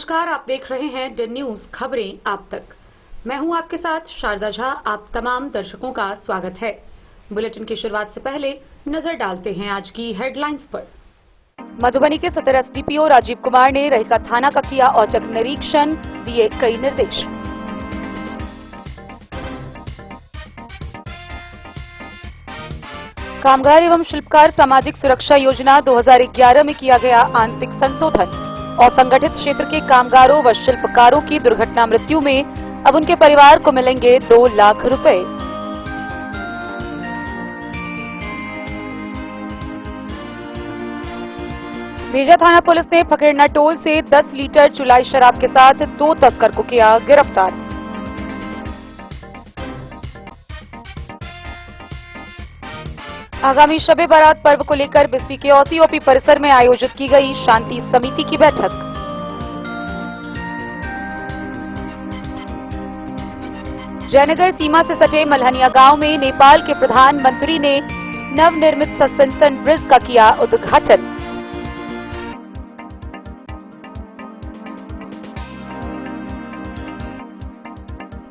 नमस्कार, आप देख रहे हैं द न्यूज खबरें आप तक। मैं हूं आपके साथ शारदा झा। आप तमाम दर्शकों का स्वागत है। बुलेटिन की शुरुआत से पहले नजर डालते हैं आज की हेडलाइंस पर। मधुबनी के सदर एसडीपीओ राजीव कुमार ने रहिका थाना का किया औचक निरीक्षण, दिए कई निर्देश। कामगार एवं शिल्पकार सामाजिक सुरक्षा योजना 2011 में किया गया आंशिक संशोधन। असंगठित क्षेत्र के कामगारों व शिल्पकारों की दुर्घटना मृत्यु में अब उनके परिवार को मिलेंगे 2 लाख रुपए। मेजा थाना पुलिस ने फकीरना टोल से 10 लीटर चुलाई शराब के साथ 2 तस्कर को किया गिरफ्तार। आगामी शबे बारात पर्व को लेकर बिस्फी के ओसीओपी परिसर में आयोजित की गई शांति समिति की बैठक। जयनगर सीमा से सटे मल्हनिया गांव में नेपाल के प्रधानमंत्री ने नवनिर्मित सस्पेंशन ब्रिज का किया उद्घाटन।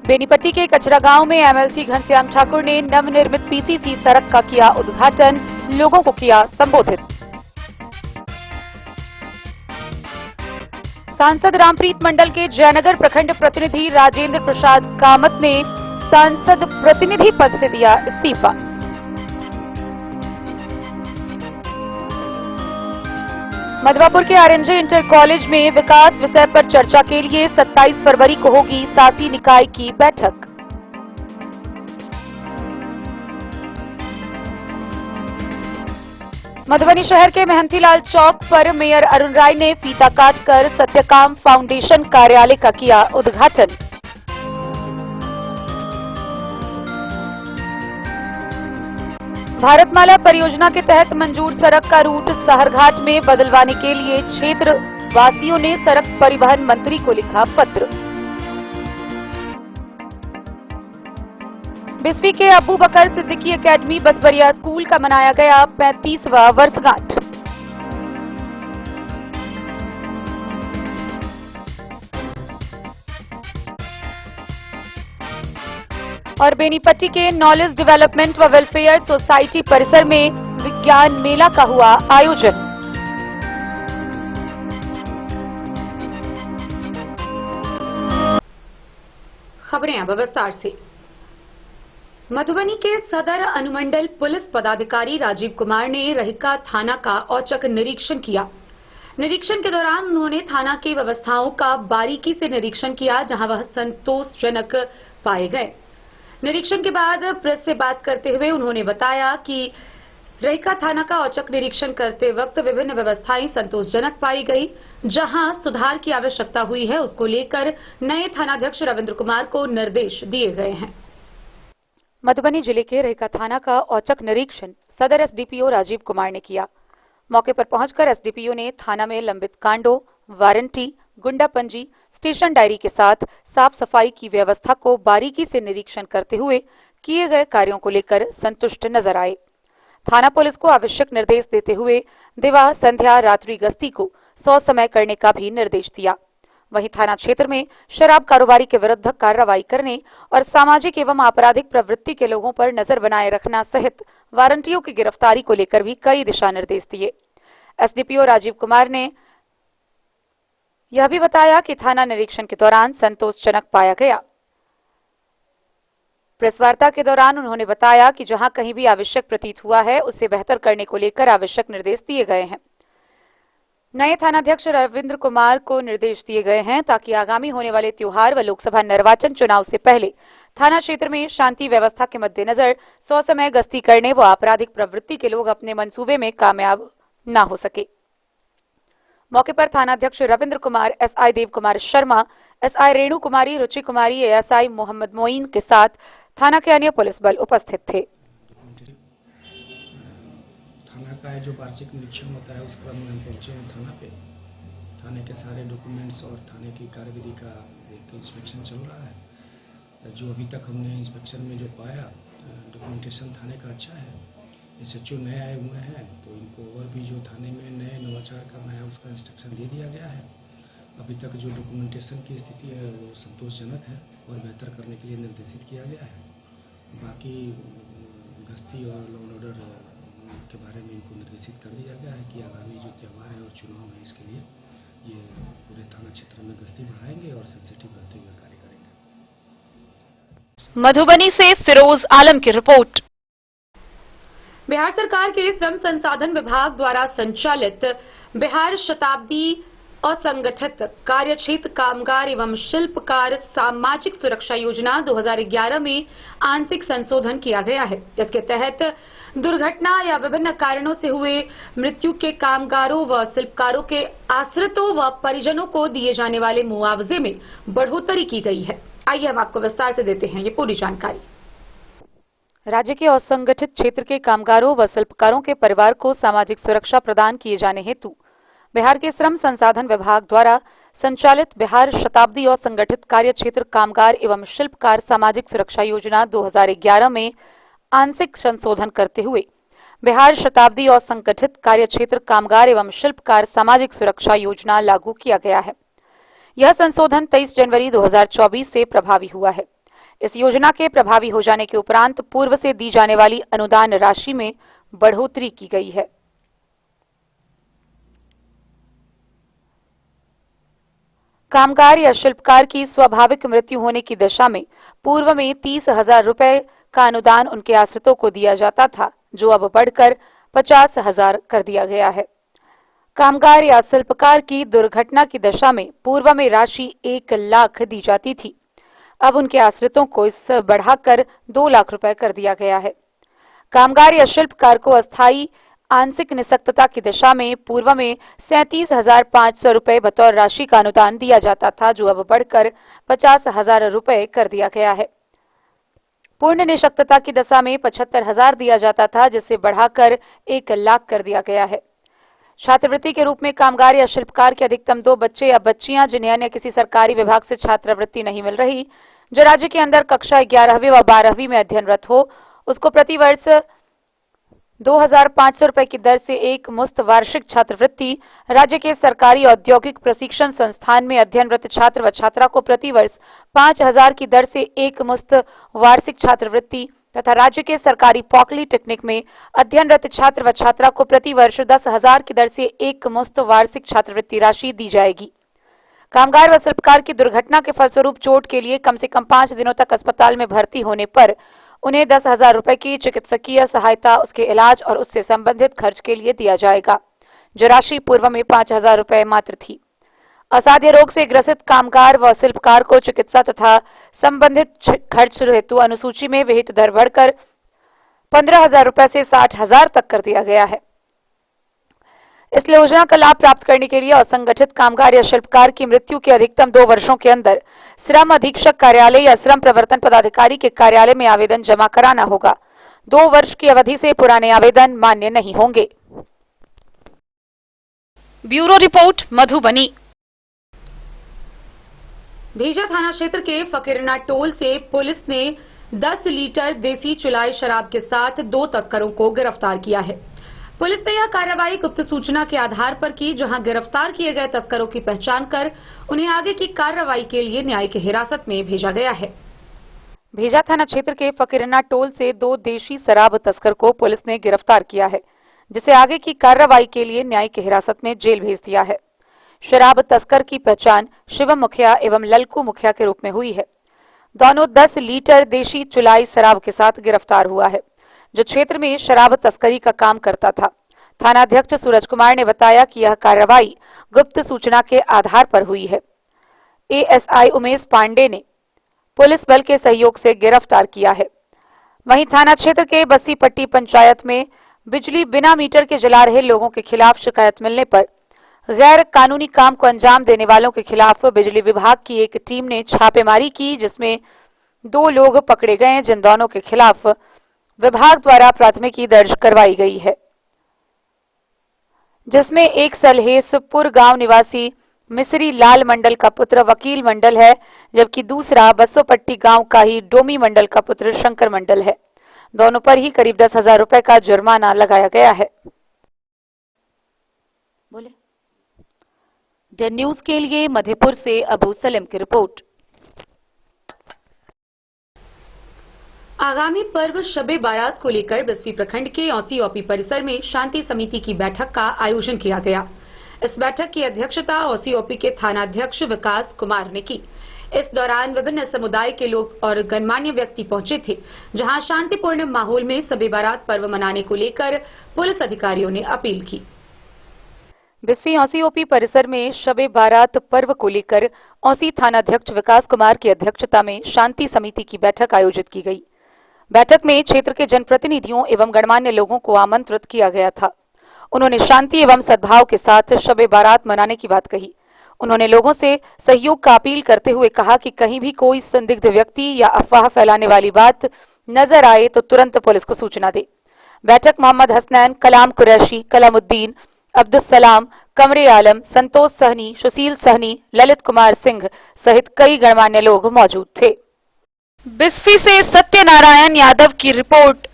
बेनीपट्टी के कचरा गांव में एमएलसी घनश्याम ठाकुर ने नवनिर्मित पीसीसी सड़क का किया उद्घाटन, लोगों को किया संबोधित। सांसद रामप्रीत मंडल के जयनगर प्रखंड प्रतिनिधि राजेंद्र प्रसाद कामत ने सांसद प्रतिनिधि पद से दिया इस्तीफा। मधवापुर के आरएनजे इंटर कॉलेज में विकास विषय पर चर्चा के लिए 27 फरवरी को होगी शासी निकाय की बैठक। मधुबनी शहर के मेहंतीलाल चौक पर मेयर अरुण राय ने फीता काटकर सत्यकाम फाउंडेशन कार्यालय का किया उद्घाटन। भारतमाला परियोजना के तहत मंजूर सड़क का रूट सहरघाट में बदलवाने के लिए क्षेत्र वासियों ने सड़क परिवहन मंत्री को लिखा पत्र। बिस्फी के अबू बकर सिद्दीकी एकेडमी बसबरिया स्कूल का मनाया गया 35वां वर्षगांठ। और बेनीपट्टी के नॉलेज डेवलपमेंट व वेलफेयर सोसाइटी परिसर में विज्ञान मेला का हुआ आयोजन। खबरें अब विस्तार से। मधुबनी के सदर अनुमंडल पुलिस पदाधिकारी राजीव कुमार ने रहिका थाना का औचक निरीक्षण किया। निरीक्षण के दौरान उन्होंने थाना की व्यवस्थाओं का बारीकी से निरीक्षण किया, जहां वह संतोषजनक पाए गए। निरीक्षण के बाद प्रेस से बात करते हुए उन्होंने बताया कि रहिका थाना का औचक निरीक्षण करते वक्त विभिन्न व्यवस्थाएं संतोषजनक पाई गई। जहां सुधार की आवश्यकता हुई है, उसको लेकर नए थानाध्यक्ष रविंद्र कुमार को निर्देश दिए गए हैं। मधुबनी जिले के रहिका थाना का औचक निरीक्षण सदर एसडीपीओ राजीव कुमार ने किया। मौके पर पहुंचकर एसडीपीओ ने थाना में लंबित कांडों, वारंटी, गुंडापंजी, स्टेशन डायरी के साथ साफ सफाई की व्यवस्था को बारीकी से निरीक्षण करते हुए किए गए कार्यों को लेकर संतुष्ट नजर आए। थाना पुलिस को आवश्यक निर्देश देते हुए दिवा, संध्या, रात्रि गश्ती को 100 समय करने का भी निर्देश दिया। वहीं थाना क्षेत्र में शराब कारोबारी के विरुद्ध कार्रवाई करने और सामाजिक एवं आपराधिक प्रवृत्ति के लोगों पर नजर बनाए रखना सहित वारंटियों की गिरफ्तारी को लेकर भी कई दिशा निर्देश दिए। एसडीपीओ राजीव कुमार ने यह भी बताया कि थाना निरीक्षण के दौरान संतोषजनक पाया गया। प्रेस वार्ता के दौरान उन्होंने बताया कि जहां कहीं भी आवश्यक प्रतीत हुआ है, उसे बेहतर करने को लेकर आवश्यक निर्देश दिए गए हैं। नए थानाध्यक्ष रविंद्र कुमार को निर्देश दिए गए हैं ताकि आगामी होने वाले त्योहार व लोकसभा निर्वाचन चुनाव से पहले थाना क्षेत्र में शांति व्यवस्था के मद्देनजर 100 समय गश्ती करने व आपराधिक प्रवृत्ति के लोग अपने मंसूबे में कामयाब न हो सके। मौके पर थानाध्यक्ष रविंद्र कुमार, एसआई देव कुमार शर्मा, एसआई रेणु कुमारी, रुचि कुमारी, एएसआई मोहम्मद मोइन के साथ थाना के अन्य पुलिस बल उपस्थित थे। थाना का जो वार्षिक निरीक्षण होता है, उस क्रम में हम पहुंचे हैं थाना पे। थाने के सारे डॉक्यूमेंट्स और थाने की कार्यविधि का एक इंस्पेक्शन चल रहा है। जो अभी तक हमने इंस्पेक्शन में जो पाया, डॉक्यूमेंटेशन थाने का अच्छा है। एसएचओ नए आए हुए हैं, तो इनको और भी जो थाने में नए नवाचार करना है उसका इंस्ट्रक्शन दे दिया गया है। अभी तक जो डॉक्यूमेंटेशन की स्थिति है वो संतोषजनक है और बेहतर करने के लिए निर्देशित किया गया है। बाकी गश्ती और लॉ एंड ऑर्डर के बारे में इनको निर्देशित कर दिया गया है कि आगामी जो त्यौहार है और चुनाव है इसके लिए ये पूरे थाना क्षेत्र में गश्ती बढ़ाएंगे और सेंसिटिव रहते हुए कार्य करेंगे। मधुबनी से फिरोज आलम की रिपोर्ट। बिहार सरकार के श्रम संसाधन विभाग द्वारा संचालित बिहार शताब्दी असंगठित कार्यक्षेत्र कामगार एवं शिल्पकार सामाजिक सुरक्षा योजना 2011 में आंशिक संशोधन किया गया है। इसके तहत दुर्घटना या विभिन्न कारणों से हुए मृत्यु के कामगारों व शिल्पकारों के आश्रितों व परिजनों को दिए जाने वाले मुआवजे में बढ़ोतरी की गई है। आइए हम आपको विस्तार से देते हैं ये पूरी जानकारी। राज्य के असंगठित क्षेत्र के कामगारों व शिल्पकारों के परिवार को सामाजिक सुरक्षा प्रदान किए जाने हेतु बिहार के श्रम संसाधन विभाग द्वारा संचालित बिहार शताब्दी और संगठित कार्य क्षेत्र कामगार एवं शिल्पकार सामाजिक सुरक्षा योजना 2011 में आंशिक संशोधन करते हुए बिहार शताब्दी और संगठित कार्य क्षेत्र कामगार एवं शिल्पकार सामाजिक सुरक्षा योजना लागू किया गया है। यह संशोधन 23 जनवरी 2024 से प्रभावी हुआ है। इस योजना के प्रभावी हो जाने के उपरांत पूर्व से दी जाने वाली अनुदान राशि में बढ़ोतरी की गई है। कामगार या शिल्पकार की स्वाभाविक मृत्यु होने की दशा में पूर्व में 30,000 रुपए का अनुदान उनके आश्रितों को दिया जाता था, जो अब बढ़कर 50,000 कर दिया गया है। कामगार या शिल्पकार की दुर्घटना की दशा में पूर्व में राशि 1 लाख दी जाती थी, अब उनके आश्रितों को इससे बढ़ाकर 2 लाख रुपए कर दिया गया है। कामगार या शिल्पकार को अस्थायी आंशिक निःशक्तता की दशा में पूर्व में 37,500 रुपए बतौर राशि का अनुदान दिया जाता था, जो अब बढ़कर 50,000 रुपए कर दिया गया है। पूर्ण निःशक्तता की दशा में 75,000 दिया जाता था, जिसे बढ़ाकर 1 लाख कर दिया गया है। छात्रवृत्ति के रूप में कामगार या शिल्पकार के अधिकतम 2 बच्चे या बच्चियां जिन्हें अन्य किसी सरकारी विभाग से छात्रवृत्ति नहीं मिल रही, जो राज्य के अंदर कक्षा 11वीं व 12वीं में अध्ययनरत हो, उसको प्रति वर्ष 2,500 रुपए की दर से एक मुश्त वार्षिक छात्रवृत्ति, राज्य के सरकारी औद्योगिक प्रशिक्षण संस्थान में अध्ययनरत छात्र व छात्रा को प्रति वर्ष 5,000 की दर से एक मुश्त वार्षिक छात्रवृत्ति तथा राज्य के सरकारी पॉलिटेक्निक में अध्ययनरत छात्र व छात्रा को प्रति वर्ष 10,000 की दर से एक मुश्त वार्षिक छात्रवृत्ति राशि दी जाएगी। कामगार व शिल्पकार की दुर्घटना के फलस्वरूप चोट के लिए कम से कम 5 दिनों तक अस्पताल में भर्ती होने पर उन्हें 10,000 रुपए की चिकित्सकीय सहायता उसके इलाज और उससे संबंधित खर्च के लिए दिया जाएगा, जो राशि पूर्व में 5,000 रुपए मात्र थी। असाध्य रोग से ग्रसित कामगार व शिल्पकार को चिकित्सा तथा संबंधित खर्च हेतु अनुसूची में विहित दर बढ़कर 15,000 रुपए से 60,000 तक कर दिया गया है। इस योजना का लाभ प्राप्त करने के लिए असंगठित कामगार या शिल्पकार की मृत्यु के अधिकतम 2 वर्षों के अंदर श्रम अधीक्षक कार्यालय या श्रम प्रवर्तन पदाधिकारी के कार्यालय में आवेदन जमा कराना होगा। 2 वर्ष की अवधि से पुराने आवेदन मान्य नहीं होंगे। Bureau report, Madhubani. भेजा थाना क्षेत्र के फकीरना टोल से पुलिस ने 10 लीटर देसी चुलाई शराब के साथ 2 तस्करों को गिरफ्तार किया है। पुलिस ने यह कार्रवाई गुप्त सूचना के आधार पर की, जहां गिरफ्तार किए गए तस्करों की पहचान कर उन्हें आगे की कार्रवाई के लिए न्यायिक हिरासत में भेजा गया है। भेजा थाना क्षेत्र के फकीरना टोल से 2 देशी शराब तस्कर को पुलिस ने गिरफ्तार किया है, जिसे आगे की कार्रवाई के लिए न्यायिक हिरासत में जेल भेज दिया है। शराब तस्कर की पहचान शिवम मुखिया एवं ललकू मुखिया के रूप में हुई है। दोनों 10 लीटर देशी चुलाई शराब के साथ गिरफ्तार हुआ है, जो क्षेत्र में शराब तस्करी का काम करता था। थानाध्यक्ष सूरज कुमार ने बताया कि यह कार्रवाई गुप्त सूचना के आधार पर हुई है। एएसआई उमेश पांडे ने पुलिस बल के सहयोग से गिरफ्तार किया है। वहीं थाना क्षेत्र के बस्सीपट्टी पंचायत में बिजली बिना मीटर के जला रहे लोगों के खिलाफ शिकायत मिलने पर गैर कानूनी काम को अंजाम देने वालों के खिलाफ बिजली विभाग की एक टीम ने छापेमारी की, जिसमें 2 लोग पकड़े गए, जिन दोनों के खिलाफ विभाग द्वारा प्राथमिकी दर्ज करवाई गई है, जिसमें एक सलहेसपुर गांव निवासी मिसरी लाल मंडल का पुत्र वकील मंडल है, जबकि दूसरा बस्सोपट्टी गांव का ही डोमी मंडल का पुत्र शंकर मंडल है। दोनों पर ही करीब 10,000 रुपए का जुर्माना लगाया गया है। बोले डेन न्यूज के लिए मधेपुर से अबू सलेम की रिपोर्ट। आगामी पर्व शबे बारात को लेकर बिस्फी प्रखंड के औसी ओपी परिसर में शांति समिति की बैठक का आयोजन किया गया। इस बैठक की अध्यक्षता औसी ओपी के थानाध्यक्ष विकास कुमार ने की। इस दौरान विभिन्न समुदाय के लोग और गणमान्य व्यक्ति पहुंचे थे, जहां शांतिपूर्ण माहौल में शबे बारात पर्व मनाने को लेकर पुलिस अधिकारियों ने अपील की। बिस्फी औसी ओपी परिसर में शबे बारात पर्व को लेकर औसी थानाध्यक्ष विकास कुमार की अध्यक्षता में शांति समिति की बैठक आयोजित की गई। बैठक में क्षेत्र के जनप्रतिनिधियों एवं गणमान्य लोगों को आमंत्रित किया गया था। उन्होंने शांति एवं सद्भाव के साथ शबे बारात मनाने की बात कही। उन्होंने लोगों से सहयोग का अपील करते हुए कहा कि कहीं भी कोई संदिग्ध व्यक्ति या अफवाह फैलाने वाली बात नजर आए तो तुरंत पुलिस को सूचना दे। बैठक मोहम्मद हसनैन, कलाम कुरैशी, कलामुद्दीन, अब्दुल सलाम, कमरे आलम, संतोष सहनी, सुशील सहनी, ललित कुमार सिंह सहित कई गणमान्य लोग मौजूद थे। बिस्फी से सत्यनारायण यादव की रिपोर्ट।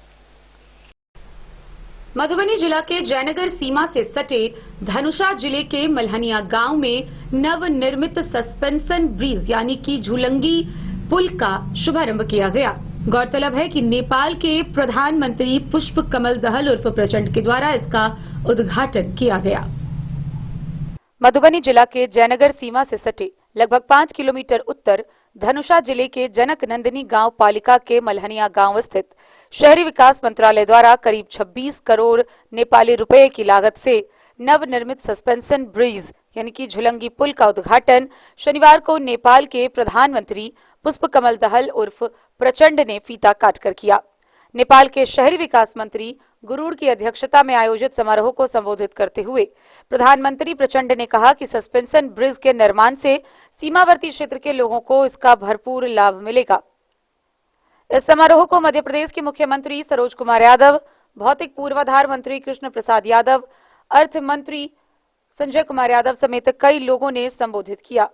मधुबनी जिला के जयनगर सीमा से सटे धनुषा जिले के मल्हनिया गांव में नवनिर्मित सस्पेंशन ब्रिज यानी कि झूलंगी पुल का शुभारंभ किया गया। गौरतलब है कि नेपाल के प्रधानमंत्री पुष्प कमल दहल उर्फ प्रचंड के द्वारा इसका उद्घाटन किया गया। मधुबनी जिला के जयनगर सीमा से सटे लगभग 5 किलोमीटर उत्तर धनुषा जिले के जनक नंदिनी गांव पालिका के मल्हनिया गांव स्थित शहरी विकास मंत्रालय द्वारा करीब 26 करोड़ नेपाली रुपए की लागत से नवनिर्मित सस्पेंशन ब्रिज यानी कि झुलंगी पुल का उद्घाटन शनिवार को नेपाल के प्रधानमंत्री पुष्प कमल दहल उर्फ प्रचंड ने फीता काटकर किया। नेपाल के शहरी विकास मंत्री गुरूड़ की अध्यक्षता में आयोजित समारोह को संबोधित करते हुए प्रधानमंत्री प्रचंड ने कहा कि सस्पेंशन ब्रिज के निर्माण से सीमावर्ती क्षेत्र के लोगों को इसका भरपूर लाभ मिलेगा। इस समारोह को मध्य प्रदेश के मुख्यमंत्री सरोज कुमार यादव, भौतिक पूर्वाधार मंत्री कृष्ण प्रसाद यादव, अर्थ मंत्री संजय कुमार यादव समेत कई लोगों ने संबोधित किया।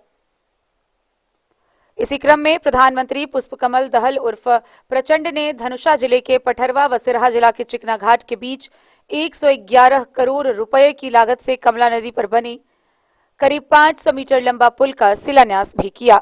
इसी क्रम में प्रधानमंत्री पुष्पकमल दहल उर्फ प्रचंड ने धनुषा जिले के पठरवा व सिरहा जिला के चिकना घाट के बीच 111 करोड़ रुपए की लागत से कमला नदी पर बने करीब 500 मीटर लंबा पुल का शिलान्यास भी किया।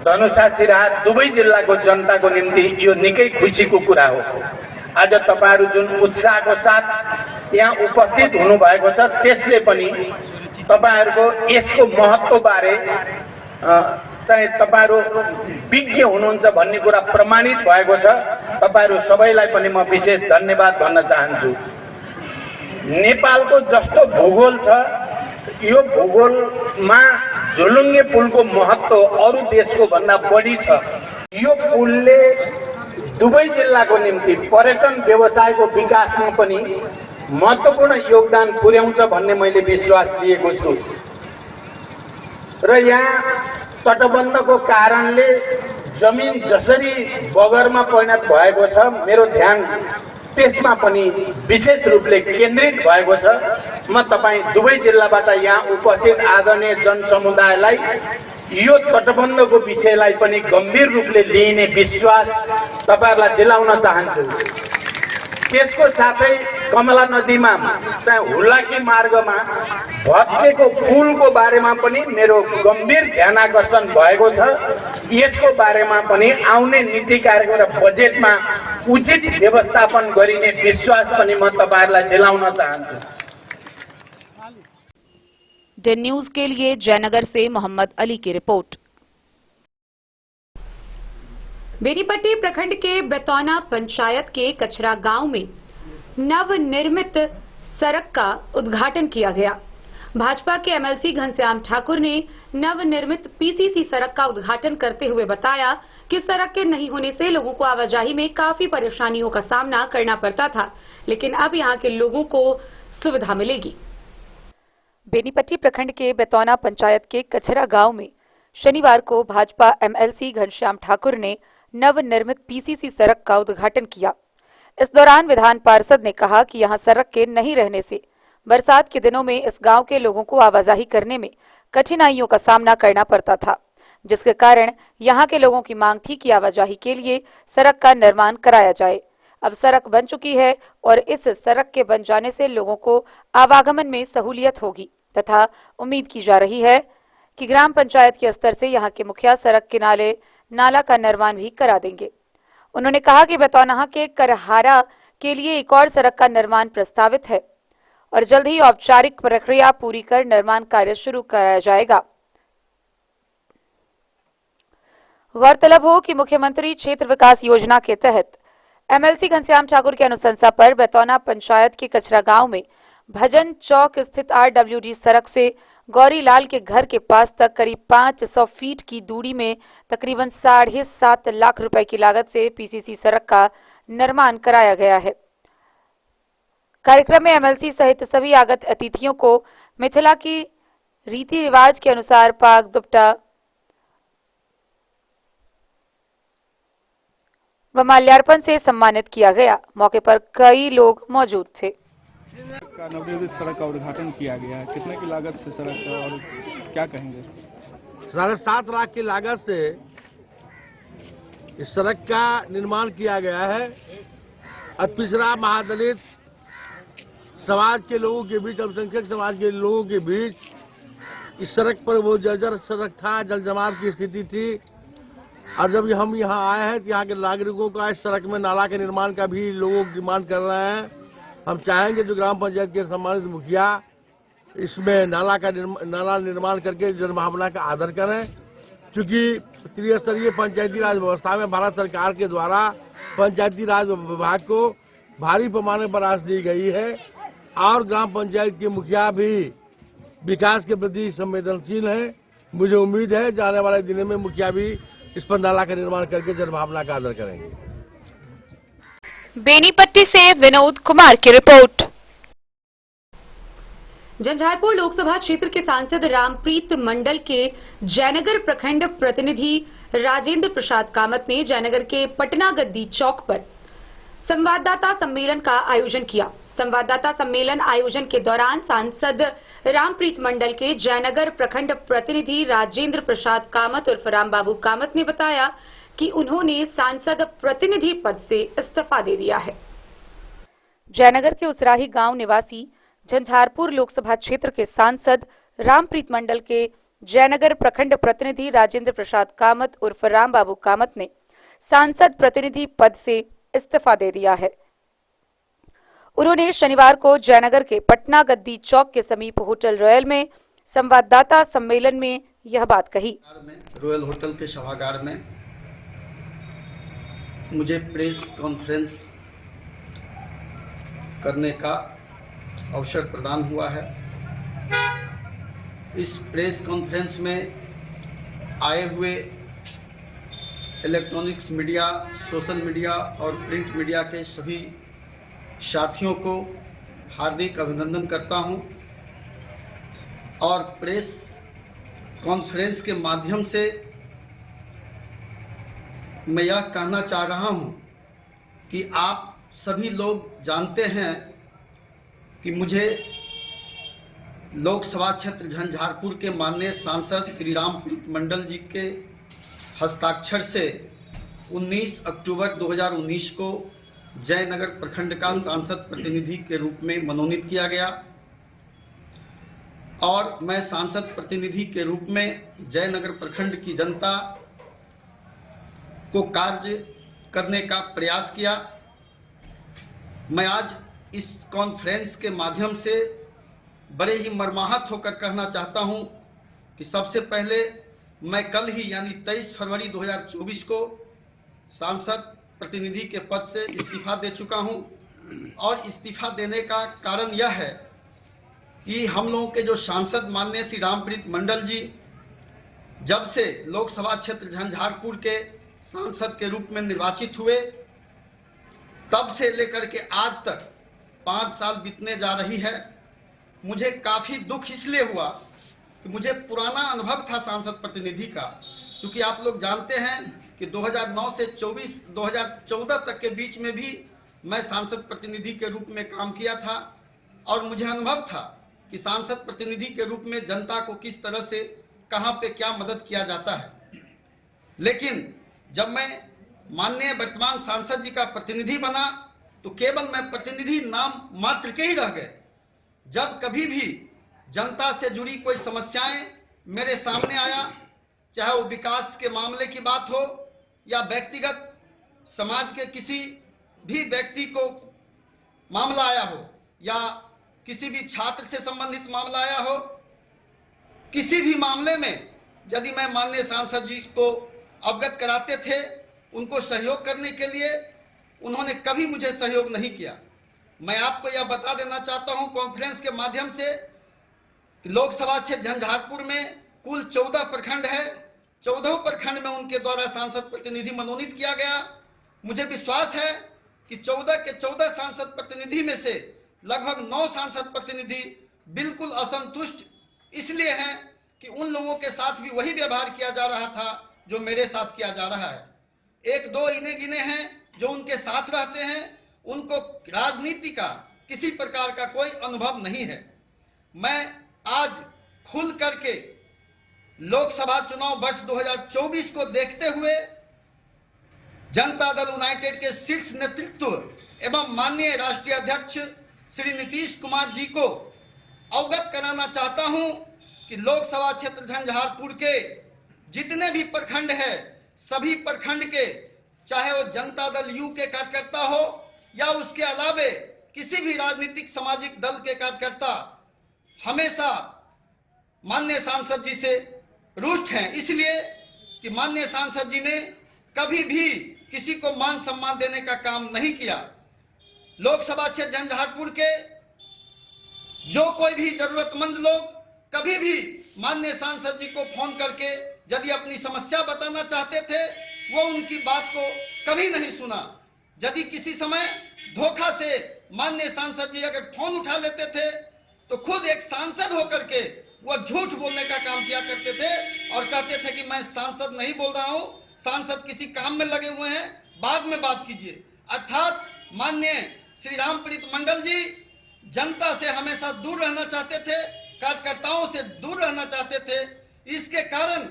धनुषा सिराहा दुवै जिल्लाको जनताको निम्ति यो निकै खुसीको कुरा हो। आज तपाईहरु जुन उत्साहको साथ यहाँ उपस्थित हुनुभएको छ त्यसले पनि तपाईहरुको यसको महत्व बारे चाहिँ तपाईहरु विज्ञ हुनुहुन्छ भन्ने कुरा प्रमाणित भएको छ। तपाईहरु सबैलाई पनि म विशेष धन्यवाद भन्न चाहन्छु। नेपालको जस्तो भूगोल छ यो भूगोलमा झुलुङ्गे पुलको महत्व अरु देशको भन्दा बढी छ। यो पुलले दुवै जिल्लाको निम्ति पर्यटन व्यवसायको विकासमा पनि महत्त्वपूर्ण योगदान पुर्याउँछ भन्ने मैले विश्वास लिएको छु। र यहाँ तटबन्धको कारणले जमिन जसरी बगरमा परिणत भएको छ मेरो ध्यान त्यसमा पनि विशेष रूपले केन्द्रित भएको छ। म तपाई दुवै जिल्लाबाट यहाँ उपस्थित आदरणीय जनसमुदायलाई यो तटबन्धको विषयलाई पनि गम्भीर रूपले लिइने विश्वास तपाईहरुलाई दिलाउन चाहन्छु। त्यसको साथै कमला नदीमा चाहिँ हुलाकी मार्गमा भत्केको पुलको बारेमा पनि मेरो गम्भीर ध्यानाकर्षण भएको छ। यसको बारेमा पनि आउने नीति कार्यक्रम र बजेटमा उचित व्यवस्थापन गरिने विश्वास पनि म तपाईहरुलाई दिलाउन चाहन्छु। डेन न्यूज के लिए जयनगर से मोहम्मद अली की रिपोर्ट। बेनीपट्टी प्रखंड के बेतौना पंचायत के कचरा गांव में नवनिर्मित सड़क का उद्घाटन किया गया। भाजपा के एमएलसी घनश्याम ठाकुर ने नवनिर्मित पीसीसी सड़क का उद्घाटन करते हुए बताया कि सड़क के नहीं होने से लोगों को आवाजाही में काफी परेशानियों का सामना करना पड़ता था, लेकिन अब यहां के लोगों को सुविधा मिलेगी। बेनीपट्टी प्रखंड के बेतौना पंचायत के कचरा गांव में शनिवार को भाजपा एमएलसी घनश्याम ठाकुर ने नवनिर्मित पीसीसी सड़क का उद्घाटन किया। इस दौरान विधान पार्षद ने कहा कि यहां सड़क के नहीं रहने से बरसात के दिनों में इस गांव के लोगों को आवाजाही करने में कठिनाइयों का सामना करना पड़ता था, जिसके कारण यहां के लोगों की मांग थी कि आवाजाही के लिए सड़क का निर्माण कराया जाए। अब सड़क बन चुकी है और इस सड़क के बन जाने से लोगों को आवागमन में सहूलियत होगी तथा उम्मीद की जा रही है कि ग्राम पंचायत के स्तर से यहां के मुखिया सड़क किनारे नाला का निर्माण भी करा देंगे। उन्होंने कहा कि बेतौना के करहारा के लिए एक और सड़क का निर्माण प्रस्तावित है और जल्द ही औपचारिक प्रक्रिया पूरी कर निर्माण कार्य शुरू कराया जाएगा। गौरतलब हो कि मुख्यमंत्री क्षेत्र विकास योजना के तहत एमएलसी घनश्याम ठाकुर की अनुशंसा पर बेतौना पंचायत के कचरा गांव में भजन चौक स्थित आरडब्ल्यूडी सड़क से गौरीलाल के घर के पास तक करीब 500 फीट की दूरी में तकरीबन 7.5 लाख रुपए की लागत से पीसीसी सड़क का निर्माण कराया गया है। कार्यक्रम में एमएलसी सहित सभी आगत अतिथियों को मिथिला की रीति रिवाज के अनुसार पाग दुपट्टा व माल्यार्पण से सम्मानित किया गया। मौके पर कई लोग मौजूद थे। का नवनिर्मित सड़क का उद्घाटन किया गया है, कितने की लागत से सड़क है और क्या कहेंगे? 7.5 लाख की लागत से इस सड़क का निर्माण किया गया है और पिछड़ा महादलित समाज के लोगों के बीच, अल्पसंख्यक समाज के लोगों के बीच इस सड़क पर वो जर्जर सड़क था, जल जमाव की स्थिति थी। और जब हम यहाँ आए हैं तो यहाँ के नागरिकों का इस सड़क में नाला के निर्माण का भी लोग डिमांड कर रहे हैं। हम चाहेंगे जो ग्राम पंचायत के सम्मानित मुखिया इसमें नाला निर्माण करके जनभावना का आदर करें, क्योंकि त्रिस्तरीय पंचायती राज व्यवस्था में भारत सरकार के द्वारा पंचायती राज विभाग को भारी पैमाने पर राशि दी गई है और ग्राम पंचायत के मुखिया भी विकास के प्रति संवेदनशील हैं। मुझे उम्मीद है कि आने वाले दिनों में मुखिया भी इस पर नाला का निर्माण करके जनभावना का आदर करेंगे। बेनीपट्टी से विनोद कुमार की रिपोर्ट। झंझारपुर लोकसभा क्षेत्र के सांसद रामप्रीत मंडल के जयनगर प्रखंड प्रतिनिधि राजेंद्र प्रसाद कामत ने जयनगर के पटना गद्दी चौक पर संवाददाता सम्मेलन का आयोजन किया। संवाददाता सम्मेलन आयोजन के दौरान सांसद रामप्रीत मंडल के जयनगर प्रखंड प्रतिनिधि राजेंद्र प्रसाद कामत उर्फ रामबाबू कामत ने बताया कि उन्होंने सांसद प्रतिनिधि पद से इस्तीफा दे दिया है। जयनगर के उसराही गांव निवासी झंझारपुर लोकसभा क्षेत्र के सांसद रामप्रीत मंडल के जयनगर प्रखंड प्रतिनिधि राजेंद्र प्रसाद कामत उर्फ रामबाबू कामत ने सांसद प्रतिनिधि पद से इस्तीफा दे दिया है। उन्होंने शनिवार को जयनगर के पटना गद्दी चौक के समीप होटल रॉयल में संवाददाता सम्मेलन में यह बात कही। रॉयल होटल के सभागार में मुझे प्रेस कॉन्फ्रेंस करने का अवसर प्रदान हुआ है। इस प्रेस कॉन्फ्रेंस में आए हुए इलेक्ट्रॉनिक्स मीडिया, सोशल मीडिया और प्रिंट मीडिया के सभी साथियों को हार्दिक अभिनंदन करता हूं और प्रेस कॉन्फ्रेंस के माध्यम से मैं यह कहना चाह रहा हूं कि आप सभी लोग जानते हैं कि मुझे लोकसभा क्षेत्र झंझारपुर के माननीय सांसद श्री रामप्रीत मंडल जी के हस्ताक्षर से 19 अक्टूबर 2019 को जयनगर प्रखंड का सांसद प्रतिनिधि के रूप में मनोनीत किया गया और मैं सांसद प्रतिनिधि के रूप में जयनगर प्रखंड की जनता को कार्य करने का प्रयास किया। मैं आज इस कॉन्फ्रेंस के माध्यम से बड़े ही मर्माहत होकर कहना चाहता हूं कि सबसे पहले मैं कल ही यानी 23 फरवरी 2024 को सांसद प्रतिनिधि के पद से इस्तीफा दे चुका हूं और इस्तीफा देने का कारण यह है कि हम लोगों के जो सांसद माननीय श्री रामप्रीत मंडल जी जब से लोकसभा क्षेत्र झंझारपुर के सांसद के रूप में निर्वाचित हुए तब से लेकर के आज तक 5 साल बीतने जा रही है। मुझे काफी दुख इसलिए हुआ कि मुझे पुराना अनुभव था सांसद प्रतिनिधि का, क्योंकि आप लोग जानते हैं कि 2009 से 2014 तक के बीच में भी मैं सांसद प्रतिनिधि के रूप में काम किया था और मुझे अनुभव था कि सांसद प्रतिनिधि के रूप में जनता को किस तरह से कहां पे क्या मदद किया जाता है। लेकिन जब मैं माननीय वर्तमान सांसद जी का प्रतिनिधि बना तो केवल मैं प्रतिनिधि नाम मात्र के ही रह गए। जब कभी भी जनता से जुड़ी कोई समस्याएं मेरे सामने आया, चाहे वो विकास के मामले की बात हो या व्यक्तिगत समाज के किसी भी व्यक्ति को मामला आया हो या किसी भी छात्र से संबंधित मामला आया हो, किसी भी मामले में यदि मैं माननीय सांसद जी को अवगत कराते थे, उनको सहयोग करने के लिए उन्होंने कभी मुझे सहयोग नहीं किया। मैं आपको यह बता देना चाहता हूं कॉन्फ्रेंस के माध्यम से कि लोकसभा क्षेत्र झंझारपुर में कुल 14 प्रखंड है। 14 प्रखंड में उनके द्वारा सांसद प्रतिनिधि मनोनीत किया गया। मुझे विश्वास है कि 14 के 14 सांसद प्रतिनिधि में से लगभग 9 सांसद प्रतिनिधि बिल्कुल असंतुष्ट इसलिए हैं कि उन लोगों के साथ भी वही व्यवहार किया जा रहा था जो मेरे साथ किया जा रहा है। 1-2 इने गिने हैं जो उनके साथ रहते हैं, उनको राजनीति का किसी प्रकार का कोई अनुभव नहीं है। मैं आज खुल करके लोकसभा चुनाव वर्ष 2024 को देखते हुए जनता दल यूनाइटेड के शीर्ष नेतृत्व एवं माननीय राष्ट्रीय अध्यक्ष श्री नीतीश कुमार जी को अवगत कराना चाहता हूं कि लोकसभा क्षेत्र झंझारपुर के जितने भी प्रखंड है, सभी प्रखंड के चाहे वो जनता दल यू के कार्यकर्ता हो या उसके अलावे किसी भी राजनीतिक सामाजिक दल के कार्यकर्ता हमेशा माननीय सांसद जी से रुष्ट हैं, इसलिए कि माननीय सांसद जी ने कभी भी किसी को मान सम्मान देने का काम नहीं किया। लोकसभा क्षेत्र झंझारपुर के जो कोई भी जरूरतमंद लोग कभी भी माननीय सांसद जी को फोन करके यदि अपनी समस्या बताना चाहते थे, वो उनकी बात को कभी नहीं सुना। यदि किसी समय धोखा से माननीय सांसद जी अगर फोन उठा लेते थे तो खुद एक सांसद होकर के वो झूठ बोलने का काम किया करते थे और कहते थे कि मैं सांसद नहीं बोल रहा हूं, सांसद किसी काम में लगे हुए हैं, बाद में बात कीजिए। अर्थात माननीय श्री रामप्रीत मंडल जी जनता से हमेशा दूर रहना चाहते थे, कार्यकर्ताओं से दूर रहना चाहते थे। इसके कारण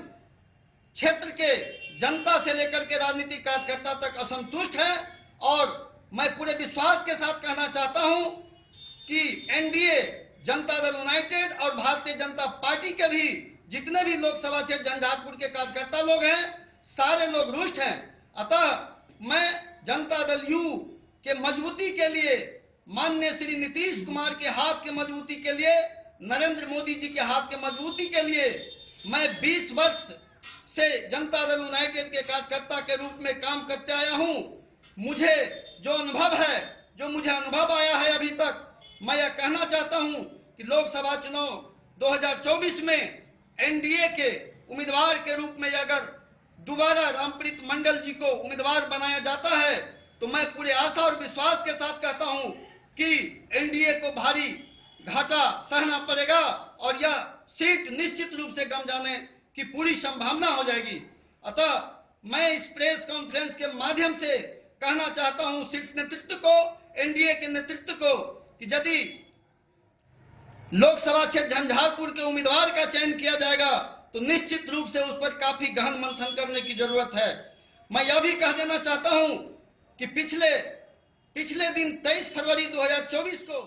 क्षेत्र के जनता से लेकर के राजनीतिक कार्यकर्ता तक असंतुष्ट है और मैं पूरे विश्वास के साथ कहना चाहता हूं कि एनडीए, जनता दल यूनाइटेड और भारतीय जनता पार्टी के भी जितने भी लोकसभा क्षेत्र झंझारपुर के कार्यकर्ता लोग हैं, सारे लोग रुष्ट हैं। अतः मैं जनता दल यू के मजबूती के लिए, माननीय श्री नीतीश कुमार के हाथ के मजबूती के लिए, नरेंद्र मोदी जी के हाथ के मजबूती के लिए मैं 20 वर्ष से जनता दल यूनाइटेड के कार्यकर्ता के रूप में काम करते आया हूं। मुझे जो अनुभव है, जो मुझे अनुभव आया है अभी तक, मैं यह कहना चाहता हूं कि लोकसभा चुनाव 2024 में एनडीए के उम्मीदवार के रूप में अगर दोबारा रामप्रीत मंडल जी को उम्मीदवार बनाया जाता है तो मैं पूरे आशा और विश्वास के साथ कहता हूं कि एनडीए को भारी घाटा सहना पड़ेगा और यह सीट निश्चित रूप से गम जाने की पूरी संभावना हो जाएगी। अतः मैं इस प्रेस कॉन्फ्रेंस के माध्यम से कहना चाहता हूं शीर्ष नेतृत्व को, एनडीए के नेतृत्व को, कि यदि लोकसभा क्षेत्र झंझारपुर के उम्मीदवार का चयन किया जाएगा तो निश्चित रूप से उस पर काफी गहन मंथन करने की जरूरत है। मैं यह भी कह देना चाहता हूं कि पिछले दिन 23 फरवरी 2024 को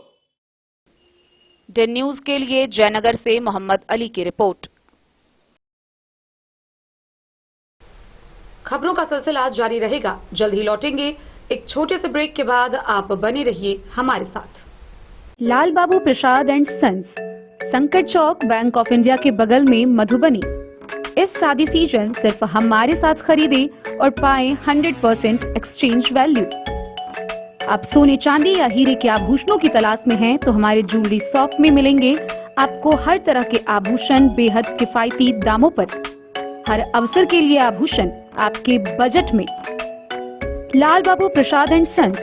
डे न्यूज के लिए जयनगर से मोहम्मद अली की रिपोर्ट। खबरों का सिलसिला जारी रहेगा, जल्द ही लौटेंगे। एक छोटे से ब्रेक के बाद आप बने रहिए हमारे साथ। लाल बाबू प्रसाद एंड सन्स, संकट चौक, बैंक ऑफ इंडिया के बगल में, मधुबनी। इस शादी सीजन सिर्फ हमारे साथ खरीदे और पाएं 100% एक्सचेंज वैल्यू। आप सोने चांदी या हीरे के आभूषणों की तलाश में हैं तो हमारे ज्वेलरी शॉप में मिलेंगे आपको हर तरह के आभूषण बेहद किफायती दामों पर। हर अवसर के लिए आभूषण आपके बजट में। लाल बाबू प्रसाद एंड सन्स,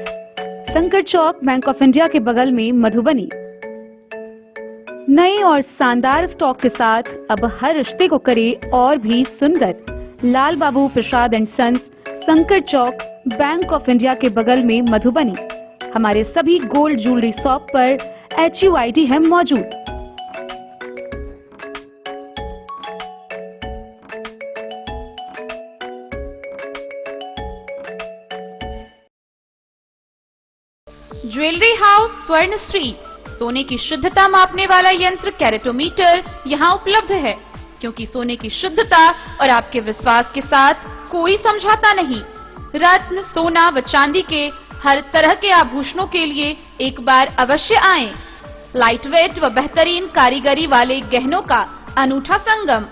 संकट चौक, बैंक ऑफ इंडिया के बगल में, मधुबनी। नए और शानदार स्टॉक के साथ अब हर रिश्ते को करे और भी सुंदर। लाल बाबू प्रसाद एंड सन्स, संकट चौक, बैंक ऑफ इंडिया के बगल में, मधुबनी। हमारे सभी गोल्ड ज्वेलरी शॉप पर HUID है मौजूद। ज्वेलरी हाउस स्वर्ण श्री, सोने की शुद्धता मापने वाला यंत्र कैरेटोमीटर यहाँ उपलब्ध है, क्योंकि सोने की शुद्धता और आपके विश्वास के साथ कोई समझौता नहीं। रत्न, सोना व चांदी के हर तरह के आभूषणों के लिए एक बार अवश्य आएं। लाइट वेट व बेहतरीन कारीगरी वाले गहनों का अनूठा संगम।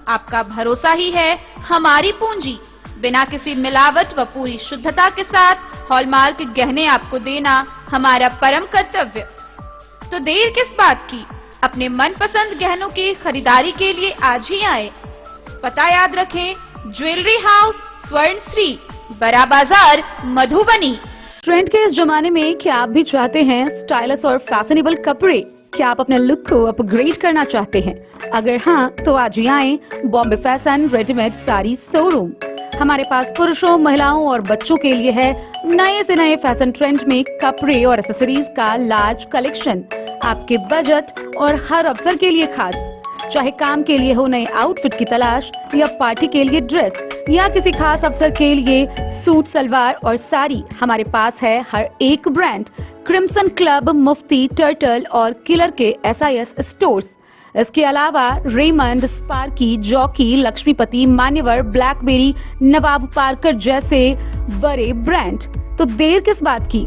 आपका भरोसा ही है हमारी पूंजी। बिना किसी मिलावट व पूरी शुद्धता के साथ हॉलमार्क गहने आपको देना हमारा परम कर्तव्य। तो देर किस बात की, अपने मनपसंद गहनों की खरीदारी के लिए आज ही आए। पता याद रखें, ज्वेलरी हाउस स्वर्ण श्री, बड़ा बाजार, मधुबनी। ट्रेंड के इस जमाने में क्या आप भी चाहते हैं स्टाइलिश और फैशनेबल कपड़े? क्या आप अपने लुक को अपग्रेड करना चाहते हैं? अगर हाँ, तो आज ही आए Bombay fashion readymade sari showroom. हमारे पास पुरुषों, महिलाओं और बच्चों के लिए है नए से नए फैशन ट्रेंड में कपड़े और एक्सेसरीज का लार्ज कलेक्शन। आपके बजट और हर अवसर के लिए खास। चाहे काम के लिए हो नए आउटफिट की तलाश, या पार्टी के लिए ड्रेस, या किसी खास अवसर के लिए सूट, सलवार और साड़ी, हमारे पास है हर एक ब्रांड। क्रिम्सन क्लब, मुफ्ती, टर्टल और किलर के SIS स्टोर्स। इसके अलावा रेमंड, स्पार्की, जॉकी, लक्ष्मीपति, मान्यवर, ब्लैकबेरी, नवाब पार्कर जैसे बड़े ब्रांड। तो देर किस बात की,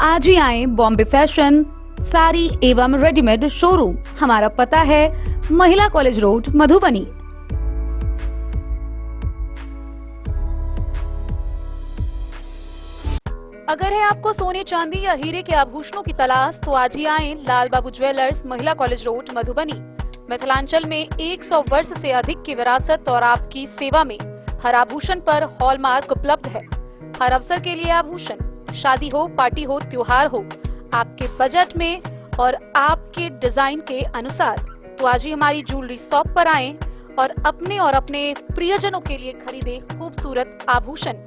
आज ही आए बॉम्बे फैशन साड़ी एवं रेडीमेड शोरूम। हमारा पता है महिला कॉलेज रोड, मधुबनी। अगर है आपको सोने चांदी या हीरे के आभूषणों की तलाश तो आज ही आए लाल बाबू ज्वेलर्स, महिला कॉलेज रोड, मधुबनी। मिथिलांचल में 100 वर्ष से अधिक की विरासत और आपकी सेवा में हर आभूषण पर हॉलमार्क उपलब्ध है। हर अवसर के लिए आभूषण, शादी हो, पार्टी हो, त्योहार हो, आपके बजट में और आपके डिजाइन के अनुसार। तो आज ही हमारी ज्वेलरी शॉप पर आएं और अपने प्रियजनों के लिए खरीदे खूबसूरत आभूषण।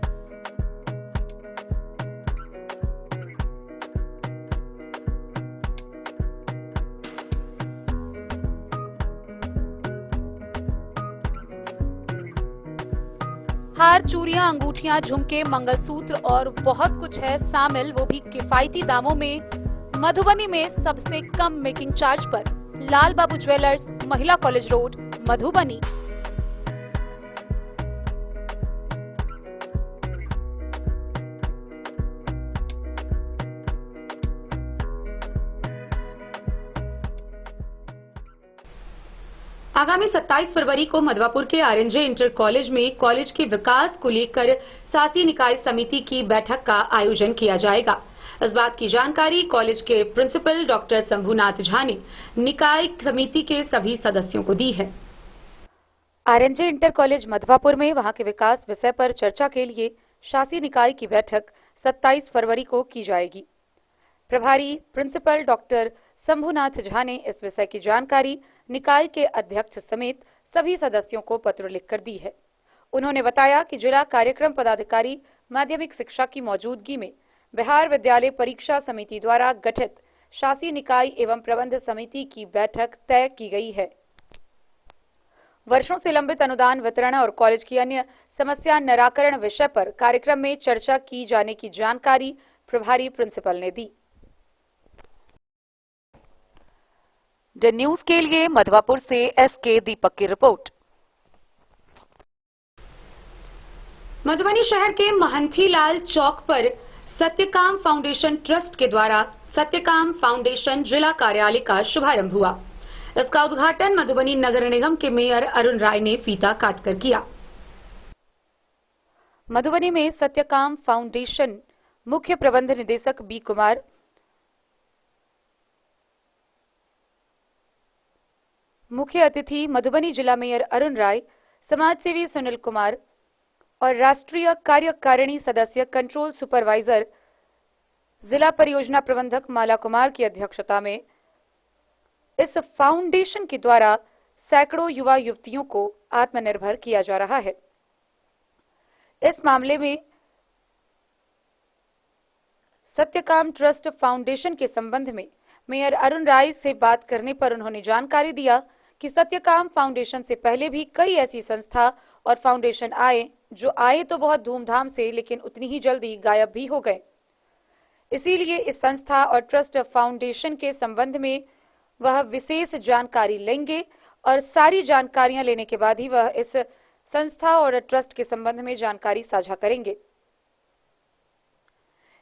हार, चूड़ियां, अंगूठियां, झुमके, मंगलसूत्र और बहुत कुछ है शामिल, वो भी किफायती दामों में। मधुबनी में सबसे कम मेकिंग चार्ज पर लाल बाबू ज्वेलर्स, महिला कॉलेज रोड, मधुबनी। आगामी 27 फरवरी को मधवापुर के RNJ इंटर कॉलेज में कॉलेज के विकास को लेकर शासी निकाय समिति की बैठक का आयोजन किया जाएगा। इस बात की जानकारी कॉलेज के प्रिंसिपल डॉक्टर शंभुनाथ झा ने निकाय समिति के सभी सदस्यों को दी है। RNJ इंटर कॉलेज मधवापुर में वहां के विकास विषय पर चर्चा के लिए शासी निकाय की बैठक 27 फरवरी को की जाएगी। प्रभारी प्रिंसिपल डॉक्टर शंभुनाथ झा ने इस विषय की जानकारी निकाय के अध्यक्ष समेत सभी सदस्यों को पत्र लिखकर दी है। उन्होंने बताया कि जिला कार्यक्रम पदाधिकारी माध्यमिक शिक्षा की मौजूदगी में बिहार विद्यालय परीक्षा समिति द्वारा गठित शासी निकाय एवं प्रबंध समिति की बैठक तय की गई है। वर्षों से लंबित अनुदान वितरण और कॉलेज की अन्य समस्या निराकरण विषय पर कार्यक्रम में चर्चा की जाने की जानकारी प्रभारी प्रिंसिपल ने दी। द न्यूज के लिए मधवापुर से SK दीपक की रिपोर्ट। मधुबनी शहर के महंथी लाल चौक पर सत्यकाम फाउंडेशन ट्रस्ट के द्वारा सत्यकाम फाउंडेशन जिला कार्यालय का शुभारंभ हुआ। इसका उद्घाटन मधुबनी नगर निगम के मेयर अरुण राय ने फीता काटकर किया। मधुबनी में सत्यकाम फाउंडेशन मुख्य प्रबंध निदेशक बी कुमार, मुख्य अतिथि मधुबनी जिला मेयर अरुण राय, समाजसेवी सुनील कुमार और राष्ट्रीय कार्यकारिणी सदस्य कंट्रोल सुपरवाइजर जिला परियोजना प्रबंधक माला कुमार की अध्यक्षता में इस फाउंडेशन के द्वारा सैकड़ों युवा युवतियों को आत्मनिर्भर किया जा रहा है। इस मामले में सत्यकाम ट्रस्ट फाउंडेशन के संबंध में मेयर अरुण राय से बात करने पर उन्होंने जानकारी दिया कि सत्यकाम फाउंडेशन से पहले भी कई ऐसी संस्था और फाउंडेशन आए जो आए तो बहुत धूमधाम से, लेकिन उतनी ही जल्दी गायब भी हो गए। इसीलिए इस संस्था और ट्रस्ट फाउंडेशन के संबंध में वह विशेष जानकारी लेंगे और सारी जानकारियां लेने के बाद ही वह इस संस्था और ट्रस्ट के संबंध में जानकारी साझा करेंगे।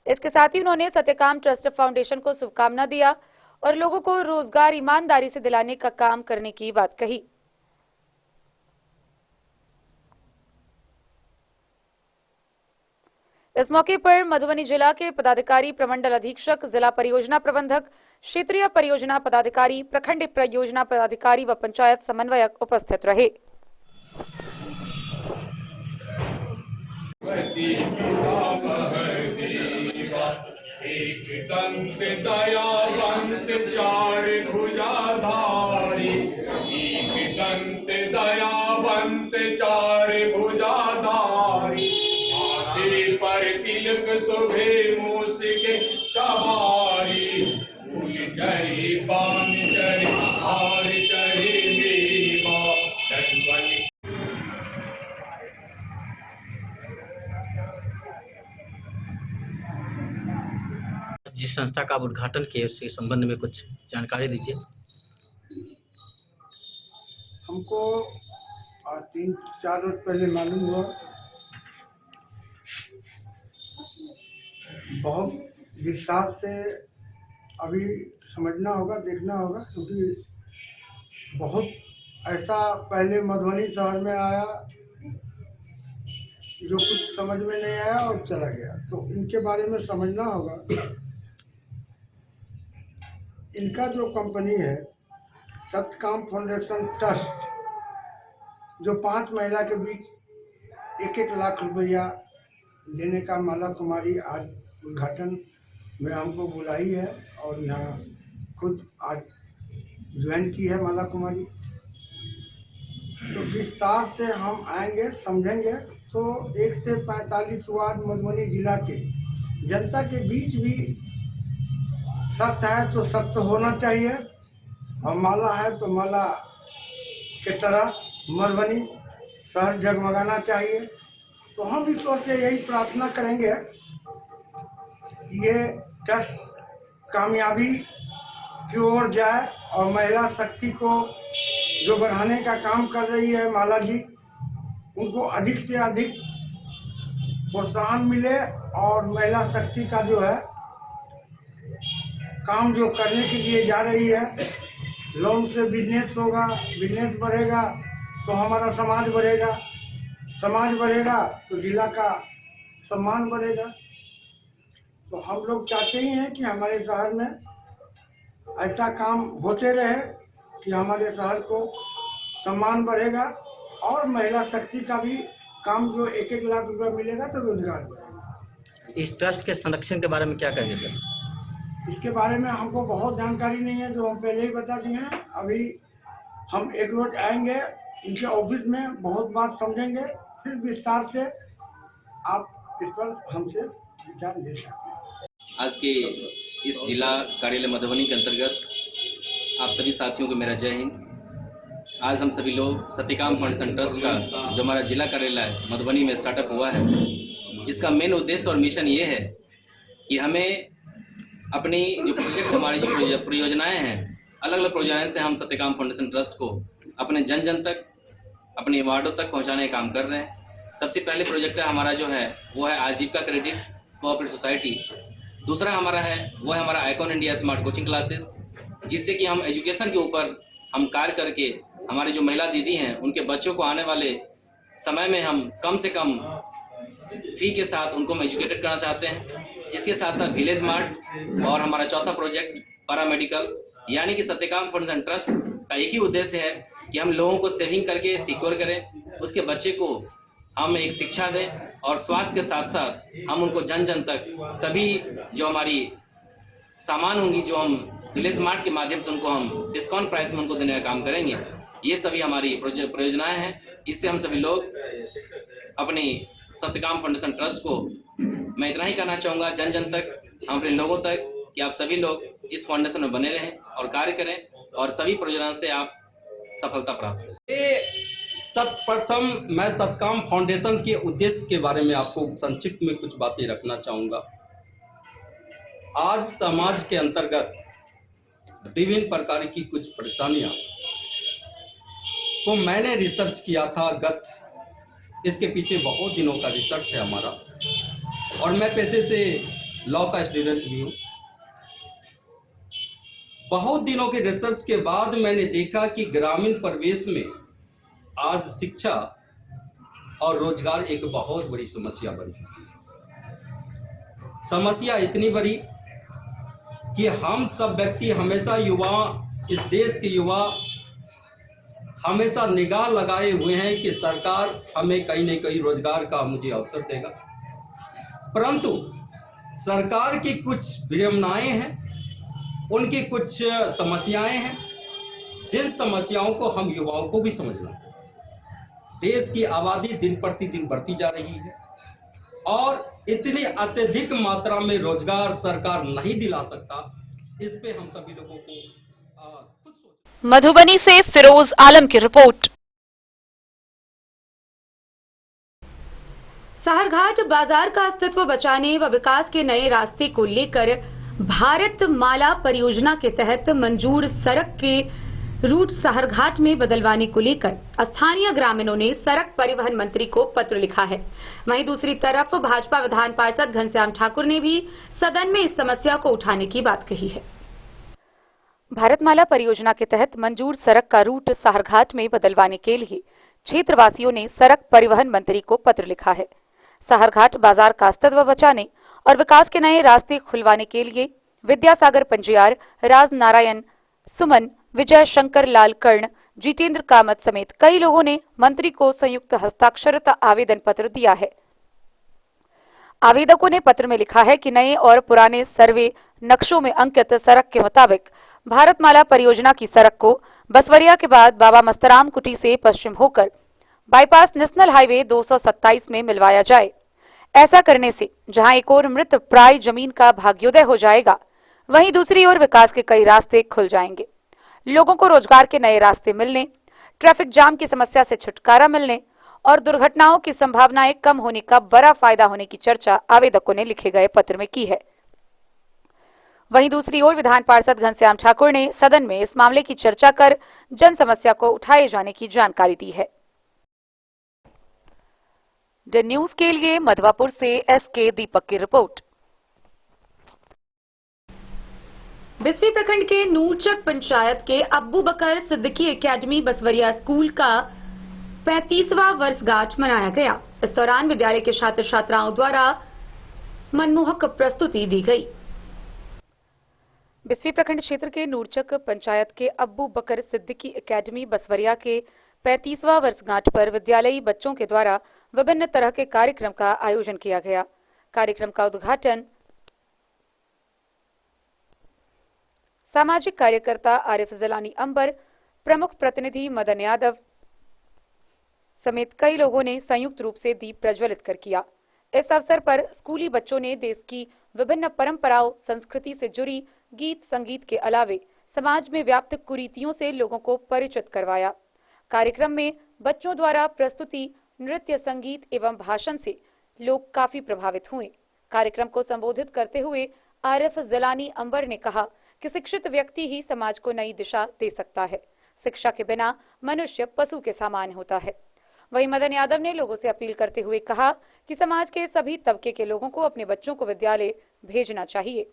इसके साथ ही उन्होंने सत्यकाम ट्रस्ट फाउंडेशन को शुभकामना दिया और लोगों को रोजगार ईमानदारी से दिलाने का काम करने की बात कही। इस मौके पर मधुबनी जिला के पदाधिकारी, प्रमंडल अधीक्षक, जिला परियोजना प्रबंधक, क्षेत्रीय परियोजना पदाधिकारी, प्रखंड परियोजना पदाधिकारी व पंचायत समन्वयक उपस्थित रहे। एक दंत दयावंत चार भुजाधारी, एक दंत दयावंत चार भुजाधारी, हाथी पर तिलक शोभे मूषिक सवारी, फूल चढ़ी पान चढ़ी हार चढ़ी मेवा दंडवती। जिस संस्था का आप उद्घाटन किए उसके संबंध में कुछ जानकारी दीजिए। हमको 3-4 रोज पहले मालूम हुआ, बहुत विस्तार से अभी समझना होगा, देखना होगा, क्योंकि बहुत ऐसा पहले मधुबनी शहर में आया जो कुछ समझ में नहीं आया और चला गया, तो इनके बारे में समझना होगा। इनका जो कंपनी है सत्यकाम फाउंडेशन ट्रस्ट, जो 5 महिला के बीच 1-1 लाख रुपया देने का माला कुमारी आज उद्घाटन में हमको बुलाई है और यहाँ खुद आज ज्वाइन की है माला कुमारी। तो विस्तार से हम आएंगे, समझेंगे। तो 1 से 45 वार्ड मधुबनी जिला के जनता के बीच भी सत्य है तो सत्य होना चाहिए, और माला है तो माला के तरह मधुबनी शहर जगमगाना चाहिए। तो हम ईश्वर से यही प्रार्थना करेंगे कि ये ट्रस्ट कामयाबी की ओर जाए और महिला शक्ति को जो बढ़ाने का काम कर रही है माला जी, उनको अधिक से अधिक प्रोत्साहन मिले और महिला शक्ति का जो है काम जो करने के लिए जा रही है, लोन से बिजनेस होगा, बिजनेस बढ़ेगा तो हमारा समाज बढ़ेगा, समाज बढ़ेगा तो जिला का सम्मान बढ़ेगा। तो हम लोग चाहते ही हैं कि हमारे शहर में ऐसा काम होते रहे कि हमारे शहर को सम्मान बढ़ेगा और महिला शक्ति का भी काम जो 1-1 लाख रुपया मिलेगा तो रोजगार बढ़ेगा। इस ट्रस्ट के संरक्षण के बारे में क्या कहेंगे सर? इसके बारे में हमको बहुत जानकारी नहीं है, जो हम पहले ही बता दिए हैं। अभी हम एक रोज आएंगे इनके ऑफिस में, बहुत बात समझेंगे, फिर विस्तार से आप इस पर हमसे विचार ले सकते हैं। आज के इस जिला कार्यालय मधुबनी के अंतर्गत आप सभी साथियों को मेरा जय हिंद। आज हम सभी लोग सत्यकाम फाउंडेशन ट्रस्ट का जो हमारा जिला कार्यालय मधुबनी में स्टार्टअप हुआ है, इसका मेन उद्देश्य और मिशन ये है कि हमें अपनी जो प्रोजेक्ट, हमारी जो परियोजनाएं हैं, अलग अलग परियोजनाएं से हम सत्यकाम फाउंडेशन ट्रस्ट को अपने जन जन तक, अपने वार्डों तक पहुंचाने का काम कर रहे हैं। सबसे पहले प्रोजेक्ट हमारा जो है वो है आजीविका क्रेडिट कोऑपरेटिव सोसाइटी। दूसरा हमारा है वो है हमारा icon India smart coaching classes, जिससे कि हम एजुकेशन के ऊपर हम कार्य करके हमारी जो महिला दीदी हैं उनके बच्चों को आने वाले समय में हम कम से कम फी के साथ उनको हम एजुकेटेड करना चाहते हैं। इसके साथ साथ विलेज मार्ट और हमारा चौथा प्रोजेक्ट पैरामेडिकल, यानी कि सत्यकाम फंड्स एंड ट्रस्ट का एक ही उद्देश्य है कि हम लोगों को सेविंग करके सिक्योर करें, उसके बच्चे को हम एक शिक्षा दें और स्वास्थ्य के साथ साथ हम उनको जन जन तक सभी जो हमारी सामान होंगी, जो हम विलेज मार्ट के माध्यम से उनको हम डिस्काउंट प्राइस में उनको देने का काम करेंगे। ये सभी हमारी परियोजनाएं हैं। इससे हम सभी लोग अपनी सत्यकाम फाउंडेशन ट्रस्ट को, मैं इतना ही कहना चाहूँगा जन जन तक, हम अपने लोगों तक, कि आप सभी लोग इस फाउंडेशन में बने रहें और कार्य करें और सभी परियोजनाओं से आप सफलता प्राप्त करें। सर्वप्रथम मैं सत्यकाम फाउंडेशन के उद्देश्य के बारे में आपको संक्षिप्त में कुछ बातें रखना चाहूँगा। आज समाज के अंतर्गत विभिन्न प्रकार की कुछ परेशानियां को मैंने रिसर्च किया था। इसके पीछे बहुत दिनों का रिसर्च है हमारा, और मैं पेशे से लॉ का स्टूडेंट भी हूँ। बहुत दिनों के रिसर्च के बाद मैंने देखा कि ग्रामीण परिवेश में आज शिक्षा और रोजगार एक बहुत बड़ी समस्या बन चुकी है। समस्या इतनी बड़ी कि हम सब व्यक्ति हमेशा युवा, इस देश के युवा हमेशा निगाह लगाए हुए हैं कि सरकार हमें कहीं न कहीं रोजगार का मुझे अवसर देगा, परंतु सरकार की कुछ विडंबनाएं हैं, उनकी कुछ समस्याएं हैं, जिन समस्याओं को हम युवाओं को भी समझना है। देश की आबादी दिन प्रतिदिन बढ़ती जा रही है और इतनी अत्यधिक मात्रा में रोजगार सरकार नहीं दिला सकता। इस पे हम सभी लोगों को खुद सोचना। मधुबनी से फिरोज आलम की रिपोर्ट। साहरघाट बाजार का अस्तित्व बचाने व विकास के नए रास्ते को लेकर भारत माला परियोजना के तहत मंजूर सड़क के रूट साहरघाट में बदलवाने को लेकर स्थानीय ग्रामीणों ने सड़क परिवहन मंत्री को पत्र लिखा है। वहीं दूसरी तरफ भाजपा विधान पार्षद घनश्याम ठाकुर ने भी सदन में इस समस्या को उठाने की बात कही है। भारतमाला परियोजना के तहत मंजूर सड़क का रूट साहरघाट में बदलवाने के लिए क्षेत्रवासियों ने सड़क परिवहन मंत्री को पत्र लिखा है। साहरघाट बाजार का अस्तित्व बचाने और विकास के नए रास्ते खुलवाने के लिए विद्यासागर पंजियार, राज नारायण, सुमन, विजय शंकर लाल कर्ण, जितेंद्र कामत समेत कई लोगों ने मंत्री को संयुक्त हस्ताक्षरित आवेदन पत्र दिया है। आवेदकों ने पत्र में लिखा है कि नए और पुराने सर्वे नक्शों में अंकित सड़क के मुताबिक भारतमाला परियोजना की सड़क को बसवरिया के बाद बाबा मस्तराम कुटी से पश्चिम होकर बाईपास नेशनल हाईवे 227 में मिलवाया जाए। ऐसा करने से जहां एक और मृत प्राय जमीन का भाग्योदय हो जाएगा, वहीं दूसरी ओर विकास के कई रास्ते खुल जाएंगे। लोगों को रोजगार के नए रास्ते मिलने, ट्रैफिक जाम की समस्या से छुटकारा मिलने और दुर्घटनाओं की संभावनाएं कम होने का बड़ा फायदा होने की चर्चा आवेदकों ने लिखे गए पत्र में की है। वहीं दूसरी ओर विधान पार्षद घनश्याम ठाकुर ने सदन में इस मामले की चर्चा कर जन समस्या को उठाए जाने की जानकारी दी है। द न्यूज के लिए मधवापुर से एसके दीपक की रिपोर्ट। बिस्वी प्रखंड के नूरचक पंचायत के अब्बू बकर सिद्दीकी एकेडमी बसवरिया स्कूल का 35वां वर्षगांठ मनाया गया। इस दौरान विद्यालय के छात्र छात्राओं द्वारा मनमोहक प्रस्तुति दी गई। बिस्वी प्रखंड क्षेत्र के नूरचक पंचायत के अब्बू बकर सिद्दीकी एकेडमी बसवरिया के 35वां वर्षगांठ पर विद्यालयी बच्चों के द्वारा विभिन्न तरह के कार्यक्रम का आयोजन किया गया। कार्यक्रम का उद्घाटन सामाजिक कार्यकर्ता आरिफ जिलानी अंबर, प्रमुख प्रतिनिधि मदन यादव समेत कई लोगों ने संयुक्त रूप से दीप प्रज्वलित कर किया। इस अवसर पर स्कूली बच्चों ने देश की विभिन्न परंपराओं, संस्कृति से जुड़ी गीत संगीत के अलावे समाज में व्याप्त कुरीतियों से लोगों को परिचित करवाया। कार्यक्रम में बच्चों द्वारा प्रस्तुति, नृत्य, संगीत एवं भाषण से लोग काफी प्रभावित हुए। कार्यक्रम को संबोधित करते हुए आरिफ जिलानी अंबर ने कहा कि शिक्षित व्यक्ति ही समाज को नई दिशा दे सकता है। शिक्षा के बिना मनुष्य पशु के समान होता है। वहीं मदन यादव ने लोगों से अपील करते हुए कहा कि समाज के सभी तबके के लोगों को अपने बच्चों को विद्यालय भेजना चाहिए।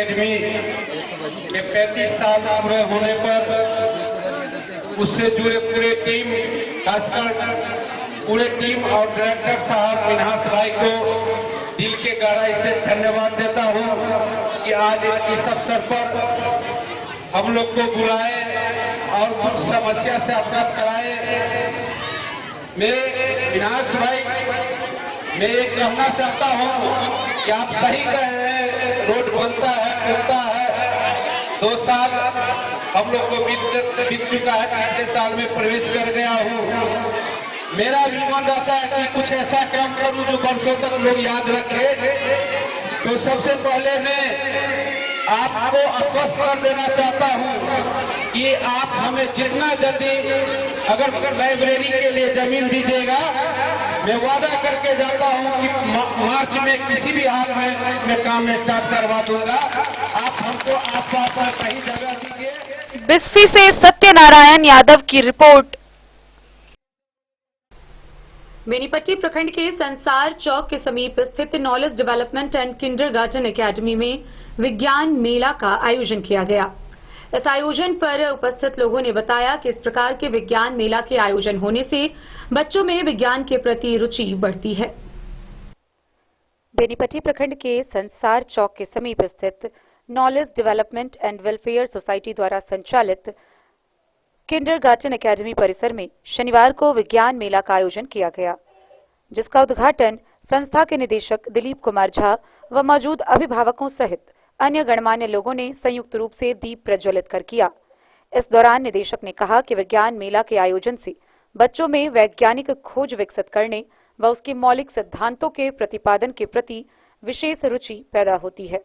एकेडमी के 35 साल पूरे होने पर उससे जुड़े पूरे टीम, खासकर पूरे टीम और डायरेक्टर साहब मिन्हास भाई को दिल के गहराई से धन्यवाद देता हूं कि आज इस अवसर पर हम लोग को बुलाए और कुछ समस्या से अवगत कराए। मेरे मिन्हास भाई, मैं ये कहना चाहता हूं कि आप सही कह रहे हैं, रोड बनता है, टूटता है। 2 साल हम लोग को बीत चुका है, तीसरे साल में प्रवेश कर गया हूं। मेरा भी मन रहता है कि कुछ ऐसा काम करूं जो वर्षों तक लोग याद रखे। तो सबसे पहले मैं आपको आश्वस्त कर देना चाहता हूं कि आप हमें जितना जल्दी अगर लाइब्रेरी के लिए जमीन दीजिएगा, मैं वादा करके जाता हूं कि मार्च में किसी भी हाल में मैं काम स्टार्ट करवा दूंगा। आप हमको आसपास में कहीं जगह दीजिए। बिस्फी से सत्यनारायण यादव की रिपोर्ट। बेनीपट्टी प्रखंड के संसार चौक के समीप स्थित knowledge development and kindergarten academy में विज्ञान मेला का आयोजन किया गया। इस आयोजन पर उपस्थित लोगों ने बताया कि इस प्रकार के विज्ञान मेला के आयोजन होने से बच्चों में विज्ञान के प्रति रुचि बढ़ती है। बेनीपट्टी प्रखंड के संसार चौक के समीप स्थित knowledge development and welfare society द्वारा संचालित किंडरगार्टन एकेडमी परिसर में शनिवार को विज्ञान मेला का आयोजन किया गया, जिसका उद्घाटन संस्था के निदेशक दिलीप कुमार झा व मौजूद अभिभावकों सहित अन्य गणमान्य लोगों ने संयुक्त रूप से दीप प्रज्वलित कर किया। इस दौरान निदेशक ने कहा कि विज्ञान मेला के आयोजन से बच्चों में वैज्ञानिक खोज विकसित करने व उसके मौलिक सिद्धांतों के प्रतिपादन के प्रति विशेष रुचि पैदा होती है।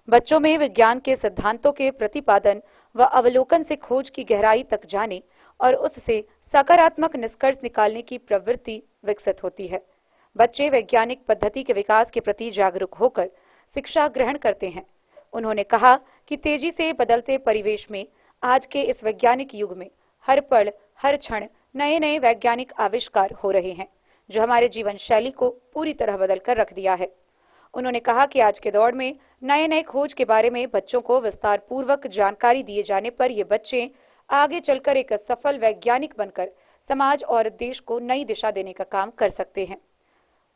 बच्चों में विज्ञान के सिद्धांतों के प्रतिपादन व अवलोकन से खोज की गहराई तक जाने और उससे सकारात्मक निष्कर्ष निकालने की प्रवृत्ति विकसित होती है। बच्चे वैज्ञानिक पद्धति के विकास के प्रति जागरूक होकर शिक्षा ग्रहण करते हैं। उन्होंने कहा कि तेजी से बदलते परिवेश में आज के इस वैज्ञानिक युग में हर पल हर क्षण नए नए वैज्ञानिक आविष्कार हो रहे हैं, जो हमारे जीवन शैली को पूरी तरह बदल कर रख दिया है। उन्होंने कहा कि आज के दौर में नए नए खोज के बारे में बच्चों को विस्तार पूर्वक जानकारी दिए जाने पर ये बच्चे आगे चलकर एक सफल वैज्ञानिक बनकर समाज और देश को नई दिशा देने का काम कर सकते हैं।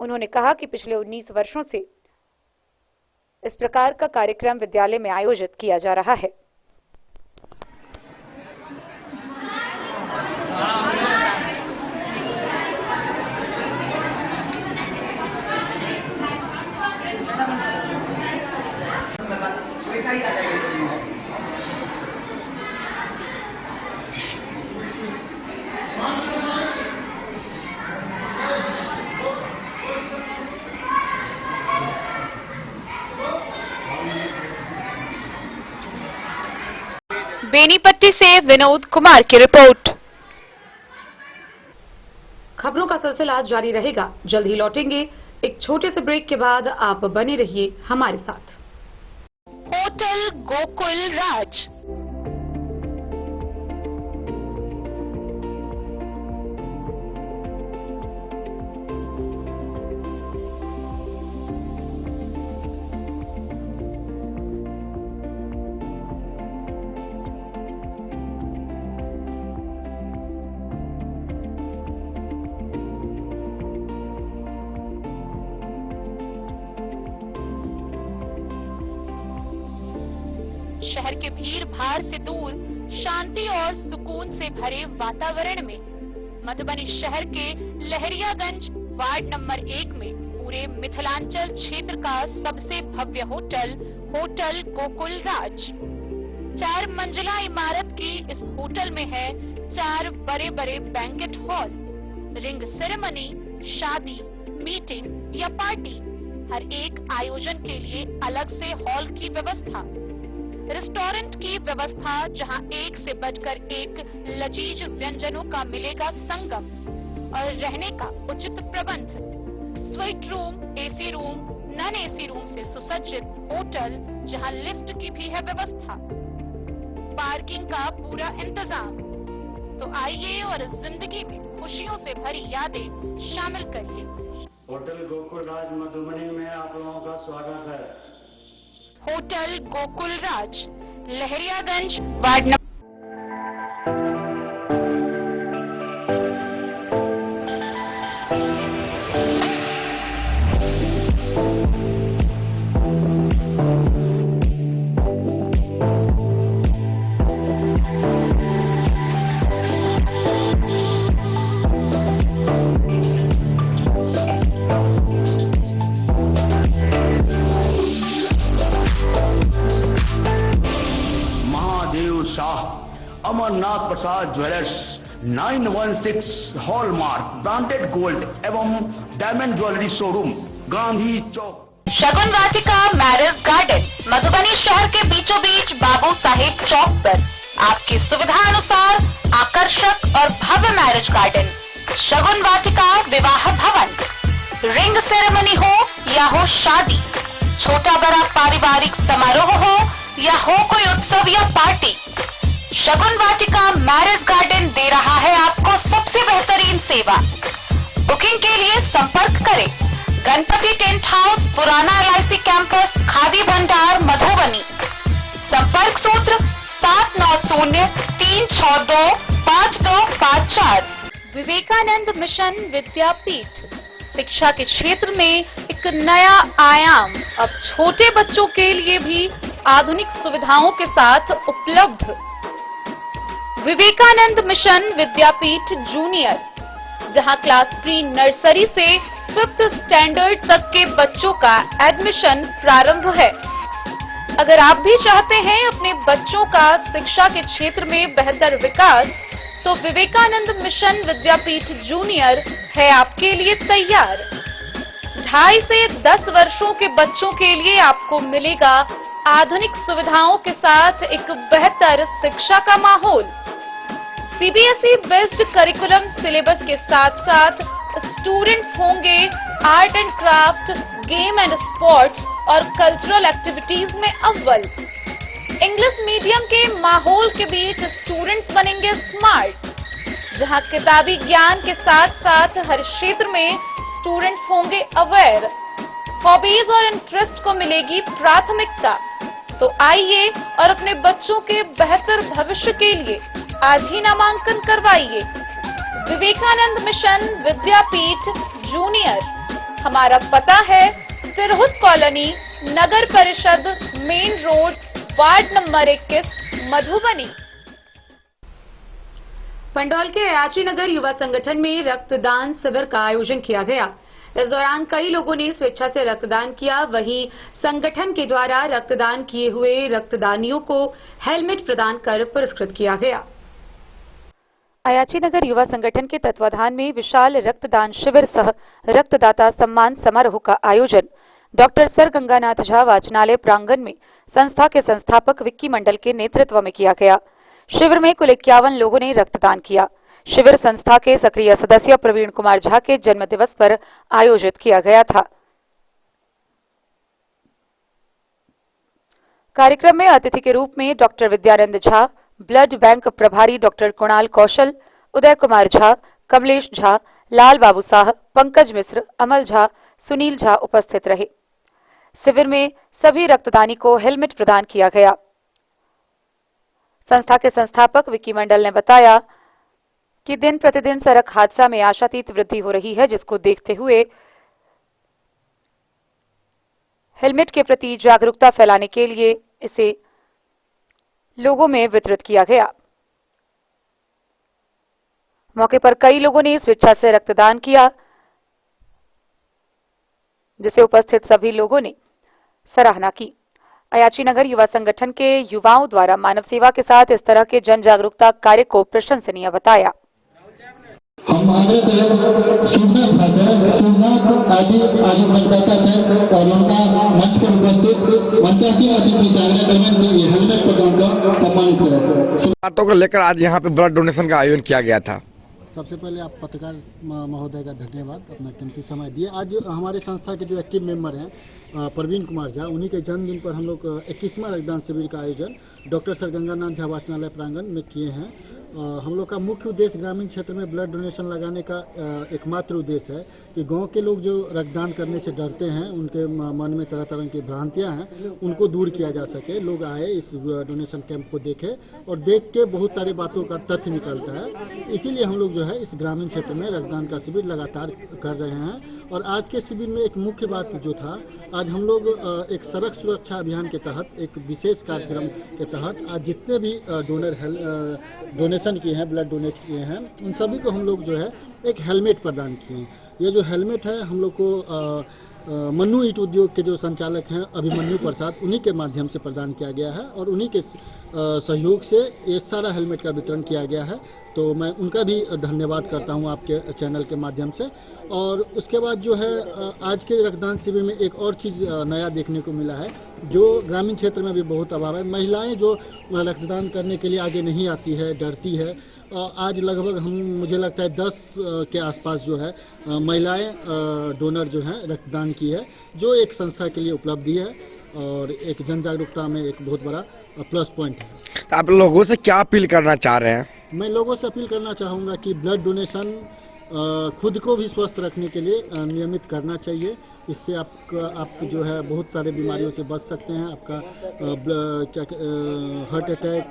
उन्होंने कहा कि पिछले 19 वर्षों से इस प्रकार का कार्यक्रम विद्यालय में आयोजित किया जा रहा है। बेनीपट्टी से विनोद कुमार की रिपोर्ट। खबरों का सिलसिला जारी रहेगा, जल्द ही लौटेंगे। एक छोटे से ब्रेक के बाद आप बने रहिए हमारे साथ। होटल गोकुल राज। शहर के भीड़ भाड़ से दूर शांति और सुकून से भरे वातावरण में मधुबनी शहर के लहरियागंज वार्ड नंबर 1 में पूरे मिथिलांचल क्षेत्र का सबसे भव्य होटल होटल गोकुल राज। 4 मंजिला इमारत की इस होटल में है 4 बड़े बड़े बैंकेट हॉल, रिंग सेरेमनी, शादी, मीटिंग या पार्टी, हर एक आयोजन के लिए अलग से हॉल की व्यवस्था, रेस्टोरेंट की व्यवस्था जहां एक से बढ़कर एक लजीज व्यंजनों का मिलेगा संगम, और रहने का उचित प्रबंध, suite room, AC room, non AC room से सुसज्जित होटल जहां लिफ्ट की भी है व्यवस्था, पार्किंग का पूरा इंतजाम। तो आइए और जिंदगी में खुशियों से भरी यादें शामिल करिए। होटल गोकुल राज मधुबनी में आप लोगों का स्वागत है। होटल गोकुल राज, लहरियागंज, वार्ड नंबर अमरनाथ प्रसाद ज्वेलर्स 916 हॉलमार्क ब्रांडेड गोल्ड एवं डायमंड ज्वेलरी शोरूम, गांधी चौक। शगुन वाटिका मैरिज गार्डन, मधुबनी शहर के बीचों बीच बाबू साहिब चौक पर आपकी सुविधा अनुसार आकर्षक और भव्य मैरिज गार्डन। शगुन वाटिका विवाह भवन, रिंग सेरेमनी हो या हो शादी, छोटा बड़ा पारिवारिक समारोह हो या हो कोई उत्सव या पार्टी, शगुन वाटिका मैरिज गार्डन दे रहा है आपको सबसे बेहतरीन सेवा। बुकिंग के लिए संपर्क करें गणपति टेंट हाउस, पुराना LIC कैंपस, खादी भंडार, मधुबनी। संपर्क सूत्र 7903625254। विवेकानंद मिशन विद्यापीठ, शिक्षा के क्षेत्र में एक नया आयाम अब छोटे बच्चों के लिए भी आधुनिक सुविधाओं के साथ उपलब्ध। विवेकानंद मिशन विद्यापीठ जूनियर, जहां क्लास प्री नर्सरी से 5th स्टैंडर्ड तक के बच्चों का एडमिशन प्रारंभ है। अगर आप भी चाहते हैं अपने बच्चों का शिक्षा के क्षेत्र में बेहतर विकास, तो विवेकानंद मिशन विद्यापीठ जूनियर है आपके लिए तैयार। 2.5 से 10 वर्षों के बच्चों के लिए आपको मिलेगा आधुनिक सुविधाओं के साथ एक बेहतर शिक्षा का माहौल। CBSE बेस्ड करिकुलम सिलेबस के साथ साथ स्टूडेंट्स होंगे art and craft, game and sports और कल्चरल एक्टिविटीज में अव्वल। इंग्लिश मीडियम के माहौल के बीच स्टूडेंट्स बनेंगे स्मार्ट, जहां किताबी ज्ञान के साथ साथ हर क्षेत्र में स्टूडेंट्स होंगे अवेयर। हॉबीज और इंटरेस्ट को मिलेगी प्राथमिकता। तो आइए और अपने बच्चों के बेहतर भविष्य के लिए आज ही नामांकन करवाइए। विवेकानंद मिशन विद्यापीठ जूनियर, हमारा पता है तिरहुत कॉलोनी, नगर परिषद, main road, ward number 21, Madhubani. Pandaul के अयाची नगर युवा संगठन में रक्तदान शिविर का आयोजन किया गया। इस दौरान कई लोगों ने स्वेच्छा से रक्तदान किया। वहीं संगठन के द्वारा रक्तदान किए हुए रक्तदानियों को हेलमेट प्रदान कर पुरस्कृत किया गया। अयाची नगर युवा संगठन के तत्वाधान में विशाल रक्तदान शिविर सह रक्तदाता सम्मान समारोह का आयोजन डॉक्टर सर गंगानाथ झा वाचनालय प्रांगण में संस्था के संस्थापक विक्की मंडल के नेतृत्व में किया गया। शिविर में कुल 51 लोगों ने रक्तदान किया। शिविर संस्था के सक्रिय सदस्य प्रवीण कुमार झा के जन्मदिवस पर आयोजित किया गया था। कार्यक्रम में अतिथि के रूप में doctor Vidyanand Jha, blood bank प्रभारी डॉक्टर कुणाल कौशल, उदय कुमार झा, कमलेश झा, लाल बाबू साह, पंकज मिश्र, अमल झा, सुनील झा उपस्थित रहे। शिविर में सभी रक्तदानी को हेलमेट प्रदान किया गया। संस्था के संस्थापक विक्की मंडल ने बताया कि दिन प्रतिदिन सड़क हादसा में आशातीत वृद्धि हो रही है, जिसको देखते हुए हेलमेट के प्रति जागरूकता फैलाने के लिए इसे लोगों में वितरित किया गया। मौके पर कई लोगों ने स्वेच्छा से रक्तदान किया, जिसे उपस्थित सभी लोगों ने सराहना की। अयाची नगर युवा संगठन के युवाओं द्वारा मानव सेवा के साथ इस तरह के जन जागरूकता कार्य को प्रशंसनीय बताया। हमारे आदि मतदाता है और उनका मंच पर उपस्थित मंचासीन अतिथि से आग्रह करेंगे कि हेलमेट प्रदान कर सम्मानित करें। बातों को लेकर आज यहाँ पे ब्लड डोनेशन का आयोजन किया गया था। सबसे पहले आप पत्रकार महोदय का धन्यवाद, अपना कीमती समय दिए। आज हमारे संस्था के जो एक्टिव मेंबर हैं प्रवीण कुमार झा, उन्हीं के जन्मदिन पर हम लोग 21वां रक्तदान शिविर का आयोजन डॉक्टर सर गंगानाथ झा वाचनालय प्रांगण में किए हैं। हम लोग का मुख्य उद्देश्य ग्रामीण क्षेत्र में ब्लड डोनेशन लगाने का एकमात्र उद्देश्य है कि गांव के लोग जो रक्तदान करने से डरते हैं, उनके मन में तरह तरह की भ्रांतियां हैं, उनको दूर किया जा सके। लोग आए इस डोनेशन कैंप को देखे और देख के बहुत सारी बातों का तथ्य निकलता है। इसीलिए हम लोग जो है इस ग्रामीण क्षेत्र में रक्तदान का शिविर लगातार कर रहे हैं। और आज के शिविर में एक मुख्य बात जो था, आज हम लोग एक सड़क सुरक्षा अभियान के तहत, एक विशेष कार्यक्रम के तहत आज जितने भी डोनेशन किए हैं, ब्लड डोनेट किए हैं, उन सभी को हम लोग जो है एक हेलमेट प्रदान किए हैं। ये जो हेलमेट है हम लोग को मन्नू ईट उद्योग के जो संचालक हैं अभिमन्यु प्रसाद, उन्हीं के माध्यम से प्रदान किया गया है और उन्हीं के सहयोग से ये सारा हेलमेट का वितरण किया गया है। तो मैं उनका भी धन्यवाद करता हूं आपके चैनल के माध्यम से। और उसके बाद जो है आज के रक्तदान शिविर में एक और चीज़ नया देखने को मिला है, जो ग्रामीण क्षेत्र में भी बहुत अभाव है। महिलाएं जो रक्तदान करने के लिए आगे नहीं आती है, डरती है। आज लगभग मुझे लगता है 10 के आसपास जो है महिलाएं डोनर जो हैं रक्तदान की है, जो एक संस्था के लिए उपलब्धि है और एक जन जागरूकता में एक बहुत बड़ा प्लस पॉइंट है। तो आप लोगों से क्या अपील करना चाह रहे हैं? मैं लोगों से अपील करना चाहूँगा कि ब्लड डोनेशन खुद को भी स्वस्थ रखने के लिए नियमित करना चाहिए। इससे आप जो है बहुत सारे बीमारियों से बच सकते हैं। आपका heart attack,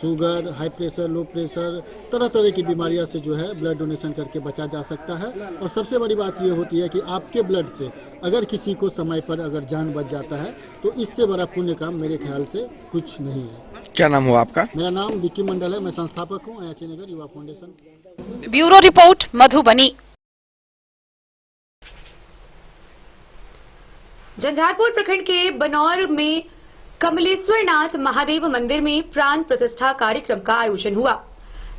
sugar, high pressure, low pressure, तरह तरह की बीमारियों से जो है ब्लड डोनेशन करके बचा जा सकता है। और सबसे बड़ी बात ये होती है कि आपके ब्लड से अगर किसी को समय पर अगर जान बच जाता है तो इससे बड़ा पुण्य काम मेरे ख्याल से कुछ नहीं है। क्या नाम हुआ आपका? मेरा नाम विक्की मंडल है, मैं संस्थापक हूँ अयाची नगर युवा foundation. Bureau report Madhubani. Jhanjharpur प्रखंड के बनौर में कमलेश्वर नाथ महादेव मंदिर में प्राण प्रतिष्ठा कार्यक्रम का आयोजन हुआ।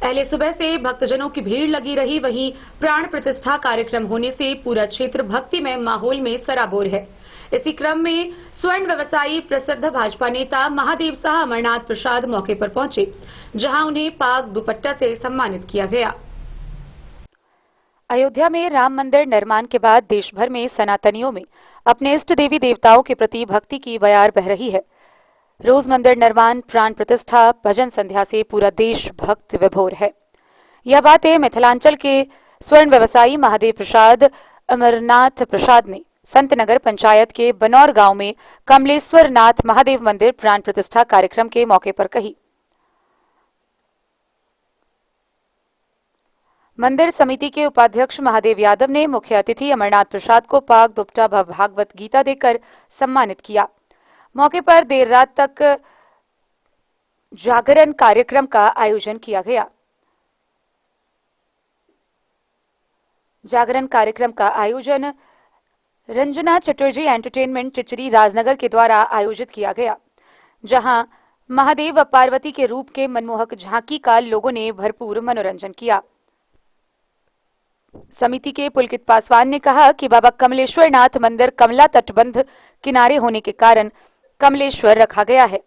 पहले सुबह से भक्तजनों की भीड़ लगी रही, वहीं प्राण प्रतिष्ठा कार्यक्रम होने से पूरा क्षेत्र भक्तिमय माहौल में सराबोर है। इसी क्रम में स्वर्ण व्यवसायी प्रसिद्ध भाजपा नेता महादेव शाह अमरनाथ प्रसाद मौके पर पहुंचे, जहां उन्हें पाक दुपट्टा से सम्मानित किया गया। अयोध्या में राम मंदिर निर्माण के बाद देश भर में सनातनियों में अपने इष्ट देवी देवताओं के प्रति भक्ति की बयार बह रही है। रोज मंदिर निर्माण, प्राण प्रतिष्ठा, भजन संध्या से पूरा देश भक्त विभोर है। यह बातें मिथिलांचल के स्वर्ण व्यवसायी महादेव प्रसाद अमरनाथ प्रसाद ने संतनगर पंचायत के बनौर गांव में कमलेश्वर नाथ महादेव मंदिर प्राण प्रतिष्ठा कार्यक्रम के मौके पर कही। मंदिर समिति के उपाध्यक्ष महादेव यादव ने मुख्य अतिथि अमरनाथ प्रसाद को पाक दुपट्टा भागवत गीता देकर सम्मानित किया। मौके पर देर रात तक जागरण कार्यक्रम का आयोजन किया गया। जागरण कार्यक्रम का आयोजन रंजना चटर्जी एंटरटेनमेंट चिचरी राजनगर के द्वारा आयोजित किया गया, जहां महादेव व पार्वती के रूप के मनमोहक झांकी का लोगों ने भरपूर मनोरंजन किया। समिति के पुलकित पासवान ने कहा कि बाबा कमलेश्वर नाथ मंदिर कमला तटबंध किनारे होने के कारण कमलेश्वर रखा गया है।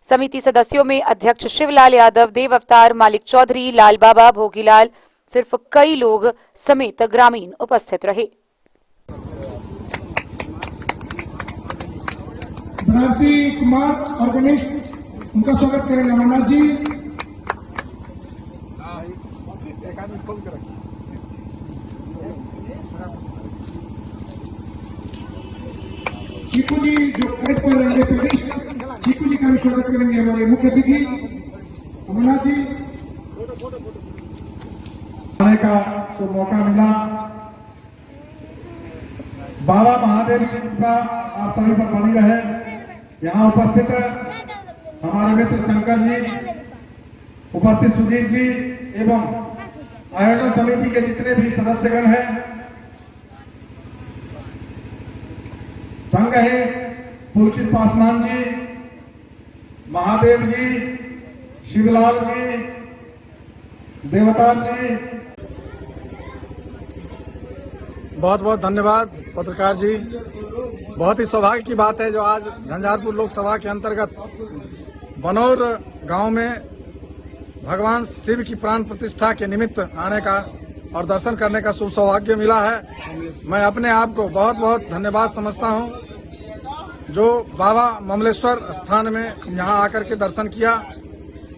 समिति सदस्यों में अध्यक्ष शिवलाल यादव, देव अवतार, मालिक चौधरी, लाल बाबा, भोगीलाल सिर्फ कई लोग समेत ग्रामीण उपस्थित रहे। बनारसी कुमार और गणेश, उनका स्वागत करेंगे अमरनाथ जी। चीकू जी जो परेड पर रहेंगे, प्रदेश चीकू जी का भी स्वागत करेंगे हमारे मुख्य अतिथि अमरनाथ जी। आने का तो मौका मिला, बाबा महादेव सिंह का आप सभी पर बनी रहे। यहाँ उपस्थित हमारे मित्र शंकर जी, उपस्थित सुजीत जी एवं आयोजन समिति के जितने भी सदस्यगण हैं, संघ है पुलकित पासवान जी, महादेव जी, शिवलाल जी, देवतार जी। बहुत बहुत धन्यवाद पत्रकार जी। बहुत ही सौभाग्य की बात है जो आज झंझारपुर लोकसभा के अंतर्गत बनौर गांव में भगवान शिव की प्राण प्रतिष्ठा के निमित्त आने का और दर्शन करने का शुभ सौभाग्य मिला है। मैं अपने आप को बहुत बहुत धन्यवाद समझता हूं जो बाबा ममलेश्वर स्थान में यहाँ आकर के दर्शन किया।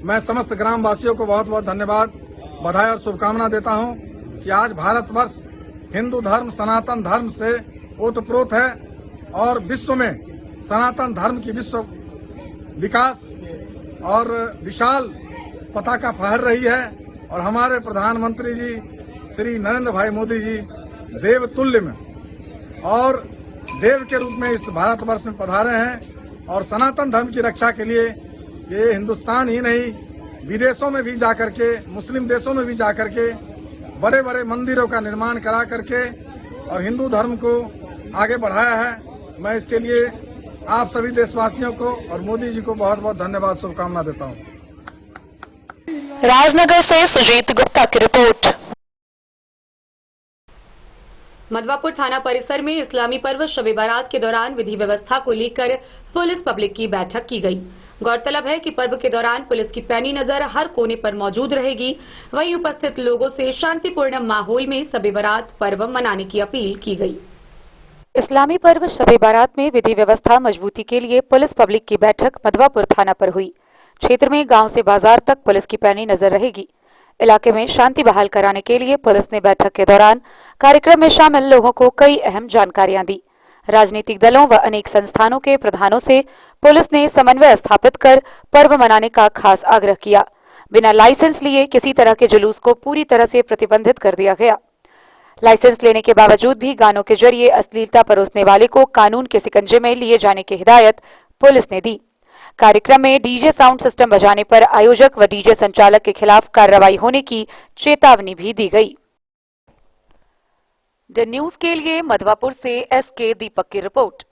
मैं समस्त ग्रामवासियों को बहुत बहुत धन्यवाद, बधाई और शुभकामना देता हूं कि आज भारतवर्ष हिंदू धर्म, सनातन धर्म से ओतप्रोत है और विश्व में सनातन धर्म की विश्व विकास और विशाल पताका फहर रही है। और हमारे प्रधानमंत्री जी श्री नरेंद्र भाई मोदी जी देव तुल्य में और देव के रूप में इस भारतवर्ष में पधारे हैं और सनातन धर्म की रक्षा के लिए ये हिंदुस्तान ही नहीं, विदेशों में भी जाकर के, मुस्लिम देशों में भी जाकर के बड़े बड़े मंदिरों का निर्माण करा करके और हिंदू धर्म को आगे बढ़ाया है। मैं इसके लिए आप सभी देशवासियों को और मोदी जी को बहुत बहुत धन्यवाद, शुभकामना देता हूं। राजनगर से सुजीत गुप्ता की रिपोर्ट। मधवापुर थाना परिसर में इस्लामी पर्व शब बारात के दौरान विधि व्यवस्था को लेकर पुलिस पब्लिक की बैठक की गई। गौरतलब है कि पर्व के दौरान पुलिस की पैनी नजर हर कोने पर मौजूद रहेगी। वहीं उपस्थित लोगों से शांतिपूर्ण माहौल में शब बारात पर्व मनाने की अपील की गई। इस्लामी पर्व शब बारात में विधि व्यवस्था मजबूती के लिए पुलिस पब्लिक की बैठक मधवापुर थाना पर हुई। क्षेत्र में गांव से बाजार तक पुलिस की पैनी नजर रहेगी। इलाके में शांति बहाल कराने के लिए पुलिस ने बैठक के दौरान कार्यक्रम में शामिल लोगों को कई अहम जानकारियां दी। राजनीतिक दलों व अनेक संस्थानों के प्रधानों से पुलिस ने समन्वय स्थापित कर पर्व मनाने का खास आग्रह किया। बिना लाइसेंस लिए किसी तरह के जुलूस को पूरी तरह से प्रतिबंधित कर दिया गया। लाइसेंस लेने के बावजूद भी गानों के जरिए अश्लीलता परोसने वाले को कानून के शिकंजे में लिए जाने की हिदायत पुलिस ने दी। कार्यक्रम में डीजे साउंड सिस्टम बजाने पर आयोजक व डीजे संचालक के खिलाफ कार्रवाई होने की चेतावनी भी दी गई। द न्यूज के लिए मधवापुर से एसके दीपक की रिपोर्ट।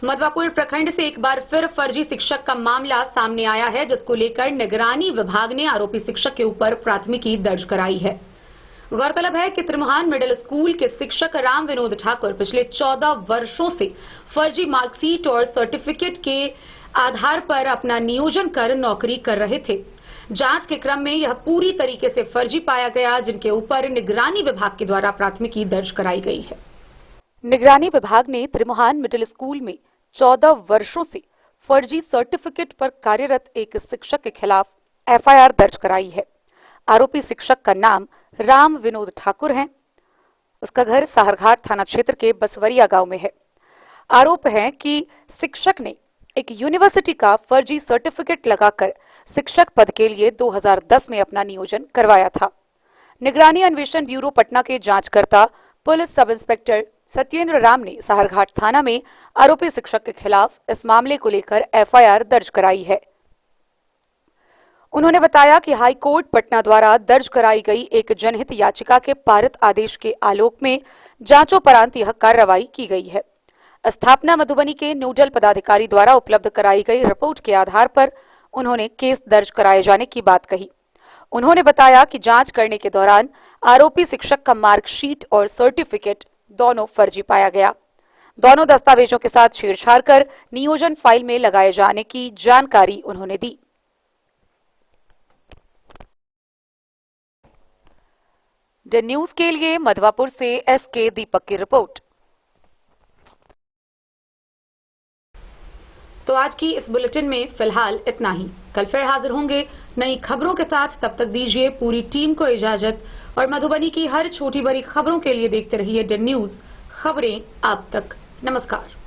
मधवापुर प्रखंड से एक बार फिर फर्जी शिक्षक का मामला सामने आया है, जिसको लेकर निगरानी विभाग ने आरोपी शिक्षक के ऊपर प्राथमिकी दर्ज कराई है। गौरतलब है कि त्रिमुहान मिडिल स्कूल के शिक्षक राम विनोद ठाकुर पिछले 14 वर्षों से फर्जी मार्कशीट और सर्टिफिकेट के आधार पर अपना नियोजन कर नौकरी कर रहे थे। जांच के क्रम में यह पूरी तरीके से फर्जी पाया गया, जिनके ऊपर निगरानी विभाग के द्वारा प्राथमिकी दर्ज कराई गई है। निगरानी विभाग ने त्रिमुहान मिडिल स्कूल में 14 वर्षों से फर्जी सर्टिफिकेट पर कार्यरत एक शिक्षक के खिलाफ एफआईआर दर्ज कराई है। आरोपी शिक्षक का नाम राम विनोद ठाकुर है। उसका घर साहरघाट थाना क्षेत्र के बसवरिया गांव में है। आरोप है कि शिक्षक ने एक यूनिवर्सिटी का फर्जी सर्टिफिकेट लगाकर शिक्षक पद के लिए 2010 में अपना नियोजन करवाया था। निगरानी अन्वेषण ब्यूरो पटना के जांचकर्ता police sub inspector Satyendra Ram ने साहरघाट थाना में आरोपी शिक्षक के खिलाफ इस मामले को लेकर एफआईआर दर्ज कराई है। उन्होंने बताया कि हाई कोर्ट पटना द्वारा दर्ज कराई गई एक जनहित याचिका के पारित आदेश के आलोक में जांचोपरांत यह कार्रवाई की गई है। स्थापना मधुबनी के नोडल पदाधिकारी द्वारा उपलब्ध कराई गई रिपोर्ट के आधार पर उन्होंने केस दर्ज कराए जाने की बात कही। उन्होंने बताया कि जांच करने के दौरान आरोपी शिक्षक का मार्कशीट और सर्टिफिकेट दोनों फर्जी पाया गया। दोनों दस्तावेजों के साथ छेड़छाड़ कर नियोजन फाइल में लगाए जाने की जानकारी उन्होंने दी। द न्यूज के लिए मधवापुर से एसके दीपक की रिपोर्ट। तो आज की इस बुलेटिन में फिलहाल इतना ही। कल फिर हाजिर होंगे नई खबरों के साथ। तब तक दीजिए पूरी टीम को इजाजत और मधुबनी की हर छोटी बड़ी खबरों के लिए देखते रहिए द न्यूज, खबरें आप तक। नमस्कार।